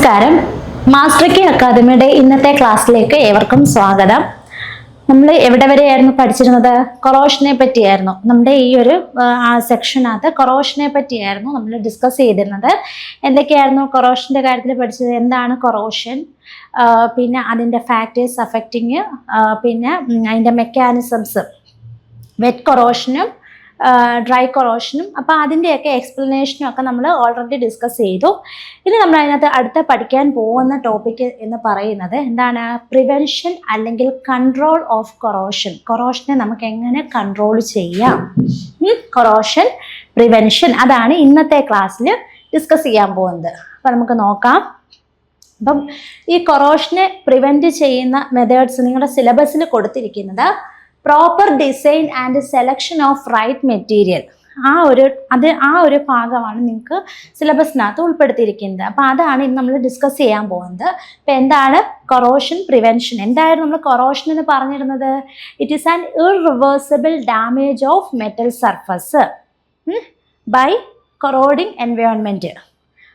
നമസ്കാരം. മാസ്റ്റർ കി അക്കാദമിയുടെ ഇന്നത്തെ ക്ലാസ്സിലേക്ക് ഏവർക്കും സ്വാഗതം. നമ്മൾ എവിടെ വരെയായിരുന്നു പഠിച്ചിരുന്നത്? കൊറോഷനെ പറ്റിയായിരുന്നു. നമ്മുടെ ഈ ഒരു സെക്ഷനകത്ത് കൊറോഷനെ പറ്റിയായിരുന്നു നമ്മൾ ഡിസ്കസ് ചെയ്തിരുന്നത്. എന്തൊക്കെയായിരുന്നു കൊറോഷൻ്റെ കാര്യത്തിൽ പഠിച്ചത്? എന്താണ് കൊറോഷൻ, പിന്നെ അതിൻ്റെ ഫാക്ടേഴ്സ് അഫക്റ്റിങ്, പിന്നെ അതിൻ്റെ മെക്കാനിസംസ്, വെറ്റ് കൊറോഷനും ഡ്രൈ കൊറോഷനും. അപ്പോൾ അതിൻ്റെയൊക്കെ എക്സ്പ്ലനേഷനും ഒക്കെ നമ്മൾ ഓൾറെഡി ഡിസ്കസ് ചെയ്തു. ഇനി നമ്മൾ അതിനകത്ത് അടുത്ത പഠിക്കാൻ പോകുന്ന ടോപ്പിക്ക് എന്ന് പറയുന്നത് എന്താണ്? പ്രിവെൻഷൻ അല്ലെങ്കിൽ കൺട്രോൾ ഓഫ് കൊറോഷൻ. കൊറോഷനെ നമുക്ക് എങ്ങനെ കൺട്രോൾ ചെയ്യാം? കൊറോഷൻ പ്രിവെൻഷൻ, അതാണ് ഇന്നത്തെ ക്ലാസ്സിൽ ഡിസ്കസ് ചെയ്യാൻ പോകുന്നത്. അപ്പോൾ നമുക്ക് നോക്കാം. അപ്പം ഈ കൊറോഷനെ പ്രിവെൻറ്റ് ചെയ്യുന്ന മെത്തേഡ്സ് നിങ്ങളുടെ സിലബസിൽ കൊടുത്തിരിക്കുന്നത് proper design and selection of right material. ആ ഒരു ഭാഗമാണ് നിങ്ങൾക്ക് സിലബസിനകത്ത് ഉൾപ്പെടുത്തിയിരിക്കുന്നത്. അപ്പോൾ അതാണ് ഇന്ന് നമ്മൾ ഡിസ്കസ് ചെയ്യാൻ പോകുന്നത്. അപ്പോൾ എന്താണ് കൊറോഷൻ പ്രിവെൻഷൻ? എന്തായിരുന്നു നമ്മൾ കൊറോഷൻ എന്ന് പറഞ്ഞിരുന്നത്? It is an irreversible damage of metal surface by corroding environment.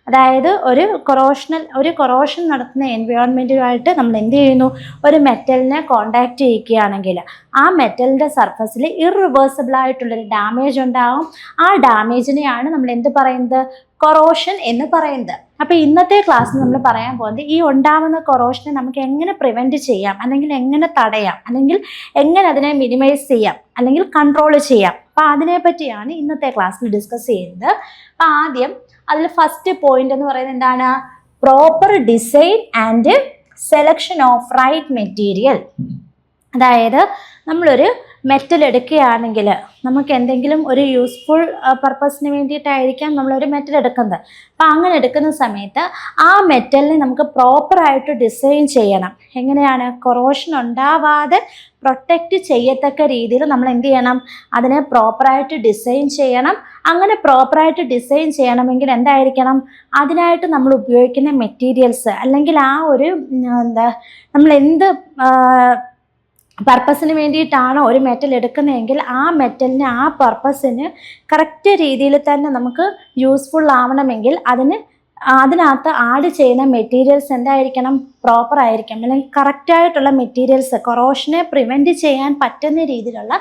അതായത് ഒരു കൊറോഷൻ നടത്തുന്ന എൻവയോൺമെൻറ്റുമായിട്ട് നമ്മൾ എന്ത് ചെയ്യുന്നു? ഒരു മെറ്റലിനെ കോണ്ടാക്ട് ചെയ്യിക്കുകയാണെങ്കിൽ ആ മെറ്റലിൻ്റെ സർഫസിൽ ഇറിവേഴ്സിബിളായിട്ടുള്ളൊരു ഡാമേജ് ഉണ്ടാകും. ആ ഡാമേജിനെയാണ് നമ്മൾ എന്ത് പറയുന്നത്? കൊറോഷൻ എന്ന് പറയുന്നത്. അപ്പോൾ ഇന്നത്തെ ക്ലാസ്സിൽ നമ്മൾ പറയാൻ പോകുന്നത് ഈ ഉണ്ടാകുന്ന കൊറോഷനെ നമുക്ക് എങ്ങനെ പ്രിവെൻറ്റ് ചെയ്യാം, അല്ലെങ്കിൽ എങ്ങനെ തടയാം, അല്ലെങ്കിൽ എങ്ങനെ അതിനെ മിനിമൈസ് ചെയ്യാം, അല്ലെങ്കിൽ കൺട്രോൾ ചെയ്യാം. അപ്പോൾ അതിനെപ്പറ്റിയാണ് ഇന്നത്തെ ക്ലാസ്സിൽ ഡിസ്കസ് ചെയ്യുന്നത്. അപ്പോൾ ആദ്യം അതിൽ ഫസ്റ്റ് പോയിന്റ് എന്ന് പറയുന്നത് എന്താണ്? Proper design and selection of right material. അതായത് നമ്മളൊരു മെറ്റൽ എടുക്കുകയാണെങ്കിൽ നമുക്ക് എന്തെങ്കിലും ഒരു യൂസ്ഫുൾ പർപ്പസിന് വേണ്ടിയിട്ടായിരിക്കാം നമ്മളൊരു മെറ്റൽ എടുക്കുന്നത്. അപ്പം അങ്ങനെ എടുക്കുന്ന സമയത്ത് ആ മെറ്റലിനെ നമുക്ക് പ്രോപ്പറായിട്ട് ഡിസൈൻ ചെയ്യണം. എങ്ങനെയാണ്? കൊറോഷൻ ഉണ്ടാവാതെ പ്രൊട്ടക്റ്റ് ചെയ്യത്തക്ക രീതിയിൽ നമ്മൾ എന്ത് ചെയ്യണം? അതിനെ പ്രോപ്പറായിട്ട് ഡിസൈൻ ചെയ്യണം. അങ്ങനെ പ്രോപ്പറായിട്ട് ഡിസൈൻ ചെയ്യണമെങ്കിൽ എന്തായിരിക്കണം? അതിനായിട്ട് നമ്മൾ ഉപയോഗിക്കുന്ന മെറ്റീരിയൽസ്, അല്ലെങ്കിൽ ആ ഒരു നമ്മൾ എന്ത് പർപ്പസിന് വേണ്ടിയിട്ടാണോ ഒരു മെറ്റൽ എടുക്കുന്നതെങ്കിൽ ആ മെറ്റലിന് ആ പർപ്പസിന് കറക്റ്റ് രീതിയിൽ തന്നെ നമുക്ക് യൂസ്ഫുൾ ആവണമെങ്കിൽ അതിനകത്ത് ആഡ് ചെയ്യുന്ന മെറ്റീരിയൽസ് എന്തായിരിക്കണം? പ്രോപ്പർ ആയിരിക്കണം, അല്ലെങ്കിൽ കറക്റ്റായിട്ടുള്ള മെറ്റീരിയൽസ്, കൊറോഷനെ പ്രിവെൻറ്റ് ചെയ്യാൻ പറ്റുന്ന രീതിയിലുള്ള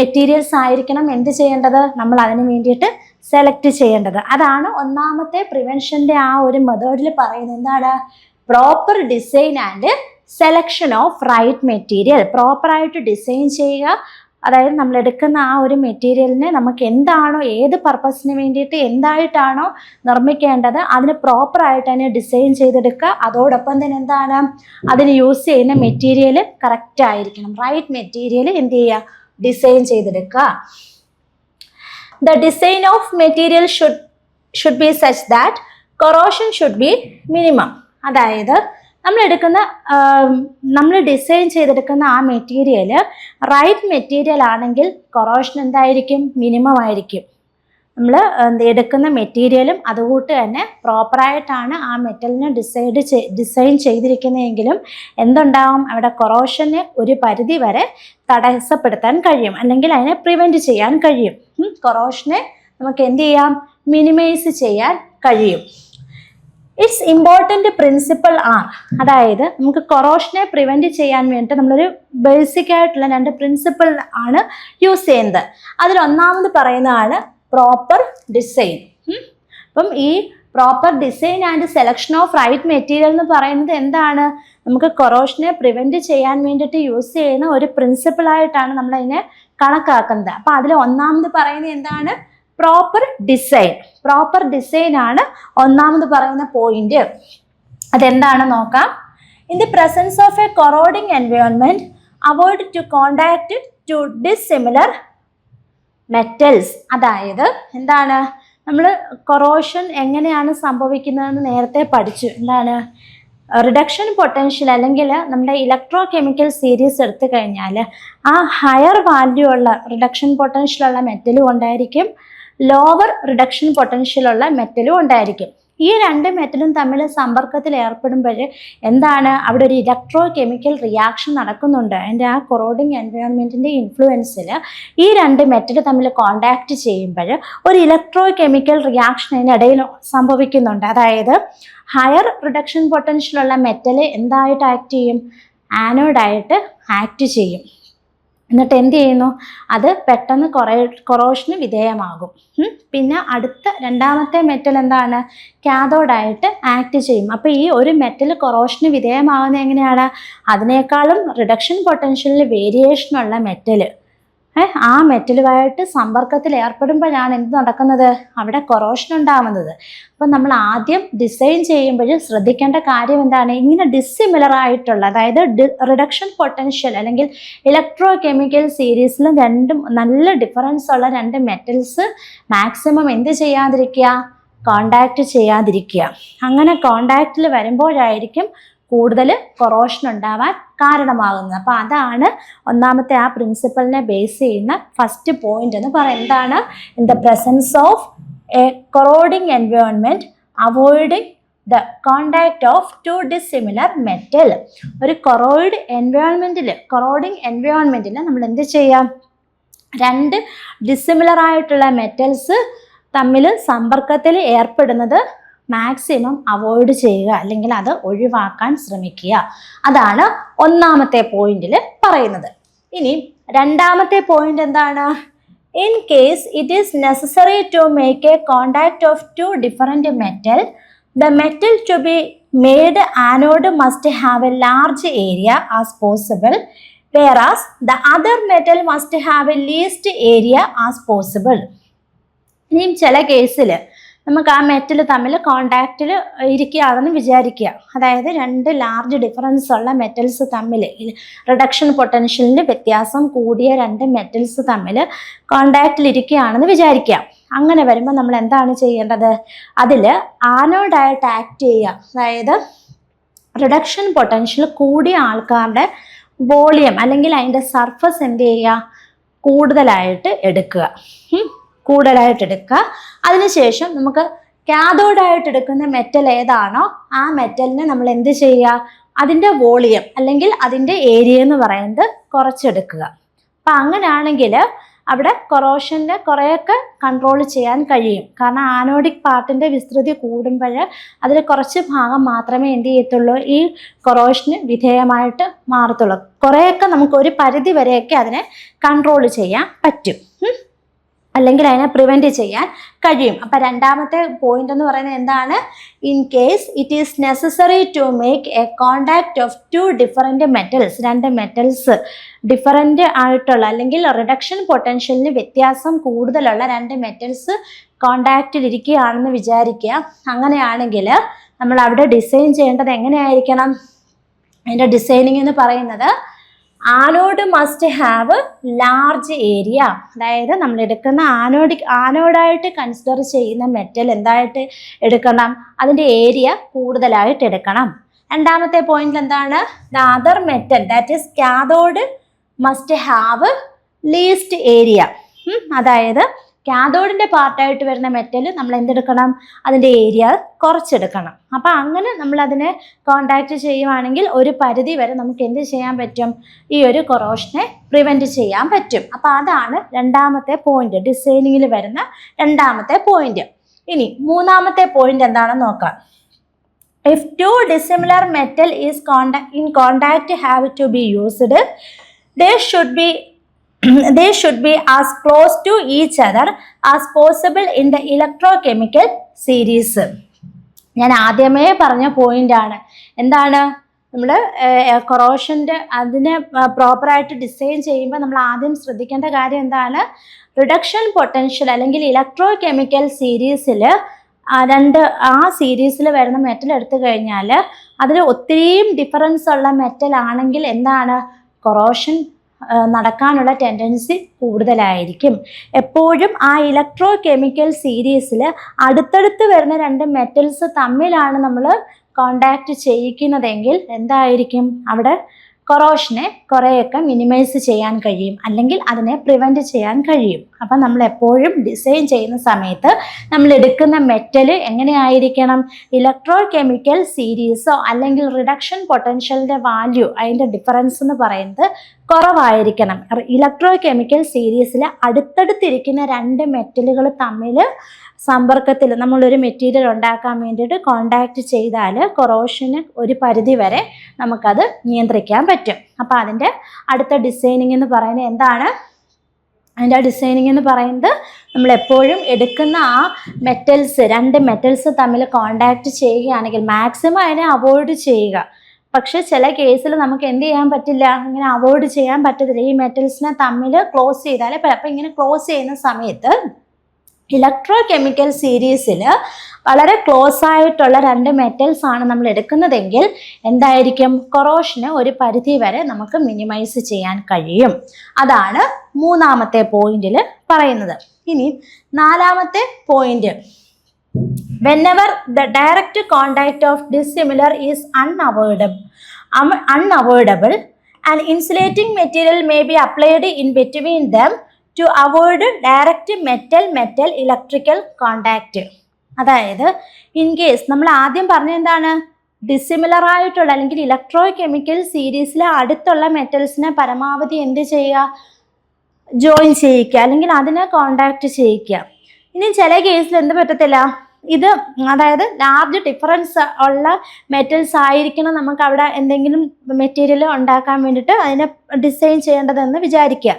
മെറ്റീരിയൽസ് ആയിരിക്കണം എന്ത് ചെയ്യേണ്ടത്? നമ്മൾ അതിന് വേണ്ടിയിട്ട് സെലക്ട് ചെയ്യേണ്ടത്. അതാണ് ഒന്നാമത്തെ പ്രിവെൻഷൻ്റെ ആ ഒരു മെത്തേഡിൽ പറയുന്നത്. എന്താണ്? Proper design and selection of right material. പ്രോപ്പറായിട്ട് ഡിസൈൻ ചെയ്യുക. അതായത് നമ്മൾ എടുക്കുന്ന ആ ഒരു മെറ്റീരിയലിനെ നമുക്ക് എന്താണോ, ഏത് പർപ്പസിന് വേണ്ടിയിട്ട് എന്തായിട്ടാണോ നിർമ്മിക്കേണ്ടത് അതിന് പ്രോപ്പറായിട്ട് തന്നെ ഡിസൈൻ ചെയ്തെടുക്കുക. അതോടൊപ്പം തന്നെ എന്താണ്? അതിന് യൂസ് ചെയ്യുന്ന മെറ്റീരിയൽ കറക്റ്റ് ആയിരിക്കണം. റൈറ്റ് മെറ്റീരിയൽ എന്ത് ചെയ്യുക? ഡിസൈൻ ചെയ്തെടുക്കുക. The design of material should be such that corrosion should be minimum. അതായത് നമ്മൾ ഡിസൈൻ ചെയ്തെടുക്കുന്ന ആ മെറ്റീരിയൽ റൈറ്റ് മെറ്റീരിയൽ ആണെങ്കിൽ കൊറോഷൻ എന്തായിരിക്കും? മിനിമം ആയിരിക്കും. നമ്മൾ എടുക്കുന്ന മെറ്റീരിയലും അതുകൂട്ട് തന്നെ പ്രോപ്പറായിട്ടാണ് ആ മെറ്റലിനെ ഡിസൈൻ ചെയ്തിരിക്കുന്നതെങ്കിലും എന്തുണ്ടാവും? അവിടെ കൊറോഷനെ ഒരു പരിധി വരെ തടസ്സപ്പെടുത്താൻ കഴിയും, അല്ലെങ്കിൽ അതിനെ പ്രിവെൻറ്റ് ചെയ്യാൻ കഴിയും. കൊറോഷനെ നമുക്ക് എന്ത് ചെയ്യാം? മിനിമൈസ് ചെയ്യാൻ കഴിയും. It's important principle are. അതായത് നമുക്ക് കൊറോഷനെ പ്രിവെൻറ്റ് ചെയ്യാൻ വേണ്ടിയിട്ട് നമ്മളൊരു ബേസിക് ആയിട്ടുള്ള 2 പ്രിൻസിപ്പിൾ ആണ് യൂസ് ചെയ്യുന്നത്. അതിലൊന്നാമത് പറയുന്നതാണ് പ്രോപ്പർ ഡിസൈൻ. അപ്പം ഈ proper design and selection of right material എന്ന് പറയുന്നത് എന്താണ്? നമുക്ക് കൊറോഷനെ പ്രിവെൻറ്റ് ചെയ്യാൻ വേണ്ടിയിട്ട് യൂസ് ചെയ്യുന്ന ഒരു പ്രിൻസിപ്പിളായിട്ടാണ് നമ്മളതിനെ കണക്കാക്കുന്നത്. അപ്പം അതിൽ ഒന്നാമത് പറയുന്നത് എന്താണ്? Proper design. പ്രോപ്പർ ഡിസൈൻ ആണ് ഒന്നാമത് പറയുന്ന പോയിന്റ്. അതെന്താണ് നോക്കാം. In the presence of a corroding environment avoid to contact two dissimilar metals. അതായത് എന്താണ്? നമ്മൾ കൊറോഷൻ എങ്ങനെയാണ് സംഭവിക്കുന്നതെന്ന് നേരത്തെ പഠിച്ചു. എന്താണ്? റിഡക്ഷൻ പൊട്ടൻഷ്യൽ, അല്ലെങ്കിൽ നമ്മുടെ ഇലക്ട്രോ കെമിക്കൽ സീരീസ് എടുത്തു കഴിഞ്ഞാൽ ആ ഹയർ വാല്യൂ ഉള്ള റിഡക്ഷൻ പൊട്ടൻഷ്യലുള്ള മെറ്റലും ഉണ്ടായിരിക്കും, ലോവർ റിഡക്ഷൻ പൊട്ടൻഷ്യലുള്ള മെറ്റലും ഉണ്ടായിരിക്കും. ഈ രണ്ട് മെറ്റലും തമ്മിൽ സമ്പർക്കത്തിൽ ഏർപ്പെടുമ്പോൾ എന്താണ് അവിടെ ഒരു ഇലക്ട്രോ കെമിക്കൽ റിയാക്ഷൻ നടക്കുന്നുണ്ട്. അതിൻ്റെ ആ കൊറോഡിങ് എൻവയോൺമെൻറ്റിൻ്റെ ഇൻഫ്ലുവൻസിൽ ഈ രണ്ട് മെറ്റൽ തമ്മിൽ കോണ്ടാക്ട് ചെയ്യുമ്പോൾ ഒരു ഇലക്ട്രോ കെമിക്കൽ റിയാക്ഷൻ അതിനിടയിൽ സംഭവിക്കുന്നുണ്ട്. അതായത് ഹയർ റിഡക്ഷൻ പൊട്ടൻഷ്യലുള്ള മെറ്റൽ എന്തായിട്ട് ആക്ട് ചെയ്യും? ആനോഡായിട്ട് ആക്ട് ചെയ്യും. എന്നിട്ട് എന്ത് ചെയ്യുന്നു? അത് പെട്ടെന്ന് കൊറോഷന് വിധേയമാകും. പിന്നെ അടുത്ത രണ്ടാമത്തെ മെറ്റൽ എന്താണ്? കാഥോഡായിട്ട് ആക്ട് ചെയ്യും. അപ്പോൾ ഈ ഒരു മെറ്റൽ കൊറോഷന് വിധേയമാകുന്നത് എങ്ങനെയാണ്? അതിനേക്കാളും റിഡക്ഷൻ പൊട്ടൻഷ്യലിൽ വേരിയേഷനുള്ള മെറ്റൽ ആ മെറ്റലുമായിട്ട് സമ്പർക്കത്തിൽ ഏർപ്പെടുമ്പോഴാണ് എന്ത് നടക്കുന്നത്? അവിടെ കൊറോഷൻ ഉണ്ടാവുന്നത്. അപ്പം നമ്മൾ ആദ്യം ഡിസൈൻ ചെയ്യുമ്പോൾ ശ്രദ്ധിക്കേണ്ട കാര്യം എന്താണ്? ഇങ്ങനെ ഡിസ്സിമിലർ ആയിട്ടുള്ള, അതായത് റിഡക്ഷൻ പൊട്ടൻഷ്യൽ അല്ലെങ്കിൽ ഇലക്ട്രോ കെമിക്കൽ സീരീസിലും രണ്ടും നല്ല ഡിഫറൻസ് ഉള്ള രണ്ട് മെറ്റൽസ് മാക്സിമം എന്ത് ചെയ്യാതിരിക്കുക? കോണ്ടാക്ട് ചെയ്യാതിരിക്കുക. അങ്ങനെ കോണ്ടാക്റ്റിൽ വരുമ്പോഴായിരിക്കും കൂടുതൽ കൊറോഷൻ ഉണ്ടാവാൻ കാരണമാകുന്നത്. അപ്പോൾ അതാണ് ഒന്നാമത്തെ ആ പ്രിൻസിപ്പലിനെ ബേസ് ചെയ്യുന്ന ഫസ്റ്റ് പോയിന്റ് എന്ന് പറയുന്നത്. എന്താണ്? In the presence of a corroding environment avoiding the contact of two dissimilar metal. ഒരു കൊറോഡിങ് എൻവയോൺമെൻറ്റിൽ നമ്മൾ എന്ത് ചെയ്യാം? രണ്ട് ഡിസിമിലർ ആയിട്ടുള്ള മെറ്റൽസ് തമ്മിൽ സമ്പർക്കത്തിൽ ഏർപ്പെടുന്നത് മാക്സിമം അവോയ്ഡ് ചെയ്യുക, അല്ലെങ്കിൽ അത് ഒഴിവാക്കാൻ ശ്രമിക്കുക. അതാണ് ഒന്നാമത്തെ പോയിന്റിൽ പറയുന്നത്. ഇനി രണ്ടാമത്തെ പോയിന്റ് എന്താണ്? In case it is necessary to make a contact of two different metal, the metal to be made anode must have a large area as possible, whereas the other metal must have a least area as possible. ഇനിയും ചില കേസിൽ നമുക്ക് ആ metal തമ്മിൽ കോണ്ടാക്റ്റിൽ ഇരിക്കുകയാണെന്ന് വിചാരിക്കുക. അതായത് രണ്ട് large difference ഉള്ള മെറ്റൽസ് തമ്മിൽ, റിഡക്ഷൻ പൊട്ടൻഷ്യലിൻ്റെ വ്യത്യാസം കൂടിയ രണ്ട് മെറ്റൽസ് തമ്മിൽ കോണ്ടാക്റ്റിൽ ഇരിക്കുകയാണെന്ന് വിചാരിക്കുക. അങ്ങനെ വരുമ്പോൾ നമ്മൾ എന്താണ് ചെയ്യേണ്ടത്? അതിൽ ആനോഡായിട്ട് ആക്ട് ചെയ്യുക. അതായത് റിഡക്ഷൻ പൊട്ടൻഷ്യൽ കൂടിയ ആൾക്കാരുടെ വോളിയം അല്ലെങ്കിൽ അതിൻ്റെ സർഫസ് എന്ത് ചെയ്യുക? കൂടുതലായിട്ട് എടുക്കുക. അതിനുശേഷം നമുക്ക് കാഥോഡായിട്ട് എടുക്കുന്ന മെറ്റൽ ഏതാണോ ആ മെറ്റലിനെ നമ്മൾ എന്ത് ചെയ്യുക? അതിൻ്റെ വോളിയം അല്ലെങ്കിൽ അതിൻ്റെ ഏരിയ എന്ന് പറയുന്നത് കുറച്ചെടുക്കുക. അപ്പം അങ്ങനെയാണെങ്കിൽ അവിടെ കൊറോഷൻ്റെ കുറേയൊക്കെ കൺട്രോൾ ചെയ്യാൻ കഴിയും. കാരണം ആനോഡിക് പാർട്ടിൻ്റെ വിസ്തൃതി കൂടുമ്പോൾ അതിൽ കുറച്ച് ഭാഗം മാത്രമേ എന്ത് ചെയ്യത്തുള്ളൂ? ഈ കൊറോഷന് വിധേയമായിട്ട് മാറത്തുള്ളൂ. കുറേയൊക്കെ നമുക്ക് ഒരു പരിധി വരെയൊക്കെ അതിനെ കൺട്രോൾ ചെയ്യാൻ പറ്റും, അല്ലെങ്കിൽ അതിനെ പ്രിവെൻറ്റ് ചെയ്യാൻ കഴിയും. അപ്പം രണ്ടാമത്തെ പോയിന്റ് എന്ന് പറയുന്നത് എന്താണ്? In case it is necessary to make a contact of two different metals, രണ്ട് മെറ്റൽസ് ഡിഫറെൻ്റ് ആയിട്ടുള്ള അല്ലെങ്കിൽ റിഡക്ഷൻ പൊട്ടൻഷ്യലിന് വ്യത്യാസം കൂടുതലുള്ള രണ്ട് മെറ്റൽസ് കോണ്ടാക്റ്റിൽ ഇരിക്കുകയാണെന്ന് വിചാരിക്കുക. അങ്ങനെയാണെങ്കിൽ നമ്മൾ അവിടെ ഡിസൈൻ ചെയ്യേണ്ടത് എങ്ങനെയായിരിക്കണം? അതിൻ്റെ ഡിസൈനിങ് എന്ന് പറയുന്നത് anode must have large area. അതായത് നമ്മൾ എടുക്കുന്ന ആനോഡായിട്ട് കൺസിഡർ ചെയ്യുന്ന മെറ്റൽ എന്തായിട്ട് എടുക്കണം? അതിൻ്റെ ഏരിയ കൂടുതലായിട്ട് എടുക്കണം. രണ്ടാമത്തെ പോയിന്റ് എന്താണ്? The other metal that is cathode must have least area. അതായത് കാഥോഡിൻ്റെ പാർട്ടായിട്ട് വരുന്ന മെറ്റൽ നമ്മൾ എന്തെടുക്കണം? അതിൻ്റെ ഏരിയ കുറച്ചെടുക്കണം. അപ്പം അങ്ങനെ നമ്മളതിനെ കോണ്ടാക്ട് ചെയ്യുവാണെങ്കിൽ ഒരു പരിധി വരെ നമുക്ക് എന്ത് ചെയ്യാൻ പറ്റും? ഈ ഒരു കൊറോഷനെ പ്രിവെൻറ്റ് ചെയ്യാൻ പറ്റും. അപ്പം അതാണ് രണ്ടാമത്തെ പോയിന്റ്, ഡിസൈനിങ്ങിൽ വരുന്ന രണ്ടാമത്തെ പോയിന്റ്. ഇനി മൂന്നാമത്തെ പോയിന്റ് എന്താണെന്ന് നോക്കാം. If two dissimilar metal is in contact have to be used, they should be as close to each other as possible in the electrochemical series. ഞാൻ ആദ്യമേ പറഞ്ഞ പോയിന്റാണ്. എന്താണ്? നമ്മൾ കൊറോഷൻ്റെ അതിനെ പ്രോപ്പറായിട്ട് ഡിസൈൻ ചെയ്യുമ്പോൾ നമ്മൾ ആദ്യം ശ്രദ്ധിക്കേണ്ട കാര്യം എന്താണ്? റിഡക്ഷൻ പൊട്ടൻഷ്യൽ അല്ലെങ്കിൽ ഇലക്ട്രോ കെമിക്കൽ സീരീസിൽ ആ സീരീസിൽ വരുന്ന മെറ്റൽ എടുത്തു കഴിഞ്ഞാൽ അതിൽ ഒത്തിരിയും ഡിഫറൻസ് ഉള്ള മെറ്റൽ ആണെങ്കിൽ എന്താണ്? കൊറോഷൻ നടക്കാനുള്ള ടെൻഡൻസി കൂടുതലായിരിക്കും. എപ്പോഴും ആ ഇലക്ട്രോ കെമിക്കൽ സീരീസിൽ അടുത്തടുത്ത് വരുന്ന രണ്ട് മെറ്റൽസ് തമ്മിലാണ് നമ്മൾ കോണ്ടാക്ട് ചെയ്യിക്കുന്നതെങ്കിൽ എന്തായിരിക്കും? അവിടെ കൊറോഷനെ കുറേയൊക്കെ മിനിമൈസ് ചെയ്യാൻ കഴിയും, അല്ലെങ്കിൽ അതിനെ പ്രിവെൻറ്റ് ചെയ്യാൻ കഴിയും. അപ്പം നമ്മൾ എപ്പോഴും ഡിസൈൻ ചെയ്യുന്ന സമയത്ത് നമ്മൾ എടുക്കുന്ന മെറ്റൽ എങ്ങനെയായിരിക്കണം, ഇലക്ട്രോ കെമിക്കൽ സീരീസോ അല്ലെങ്കിൽ റിഡക്ഷൻ പൊട്ടൻഷ്യലിൻ്റെ വാല്യൂ, അതിൻ്റെ ഡിഫറൻസ് എന്ന് പറയുന്നത് കുറവായിരിക്കണം. ഇലക്ട്രോ കെമിക്കൽ സീരീസിൽ അടുത്തടുത്തിരിക്കുന്ന രണ്ട് മെറ്റലുകൾ തമ്മിൽ സമ്പർക്കത്തിൽ നമ്മളൊരു മെറ്റീരിയൽ ഉണ്ടാക്കാൻ വേണ്ടിയിട്ട് കോണ്ടാക്ട് ചെയ്താൽ കൊറോഷന് ഒരു പരിധി വരെ നമുക്കത് നിയന്ത്രിക്കാൻ പറ്റും. അപ്പോൾ അതിൻ്റെ അടുത്ത ഡിസൈനിങ് എന്ന് പറയുന്നത് എന്താണ്? അതിൻ്റെ ഡിസൈനിങ് എന്ന് പറയുന്നത് നമ്മൾ എപ്പോഴും എടുക്കുന്ന ആ മെറ്റൽസ്, രണ്ട് മെറ്റൽസ് തമ്മിൽ കോണ്ടാക്ട് ചെയ്യുകയാണെങ്കിൽ മാക്സിമം അതിനെ അവോയ്ഡ് ചെയ്യുക. പക്ഷെ ചില കേസിൽ നമുക്ക് എന്ത് ചെയ്യാൻ പറ്റില്ല, ഇങ്ങനെ അവോയ്ഡ് ചെയ്യാൻ പറ്റത്തില്ല. ഈ മെറ്റൽസിനെ തമ്മിൽ ക്ലോസ് ചെയ്താൽ, അപ്പം ഇങ്ങനെ ക്ലോസ് ചെയ്യുന്ന സമയത്ത് ഇലക്ട്രോ കെമിക്കൽ സീരീസിൽ വളരെ ക്ലോസ് ആയിട്ടുള്ള രണ്ട് മെറ്റൽസ് ആണ് നമ്മൾ എടുക്കുന്നതെങ്കിൽ എന്തായിരിക്കും, കൊറോഷന് ഒരു പരിധി വരെ നമുക്ക് മിനിമൈസ് ചെയ്യാൻ കഴിയും. അതാണ് മൂന്നാമത്തെ പോയിന്റിൽ പറയുന്നത്. ഇനി നാലാമത്തെ point, whenever the direct contact of dissimilar is unavoidable, an insulating material may be applied in between them to avoid direct metal electrical contact. അതായത് ഇൻ കേസ് നമ്മൾ ആദ്യം പറഞ്ഞ എന്താണ്, ഡിസിമിലർ ആയിട്ടുള്ള അല്ലെങ്കിൽ ഇലക്ട്രോ കെമിക്കൽ സീരീസിലെ അടുത്തുള്ള മെറ്റൽസിനെ പരമാവധി എന്ത് ചെയ്യുക, ജോയിൻ ചെയ്യിക്കുക അല്ലെങ്കിൽ അതിനെ കോണ്ടാക്ട് ചെയ്യിക്കുക. ഇനി ചില കേസിൽ എന്ത് പറ്റത്തില്ല, ഇത് അതായത് ലാർജ് ഡിഫറൻസ് ഉള്ള മെറ്റൽസ് ആയിരിക്കണം നമുക്ക് അവിടെ എന്തെങ്കിലും മെറ്റീരിയൽ ഉണ്ടാക്കാൻ വേണ്ടിയിട്ട് അതിനെ ഡിസൈൻ ചെയ്യേണ്ടതെന്ന് വിചാരിക്കുക.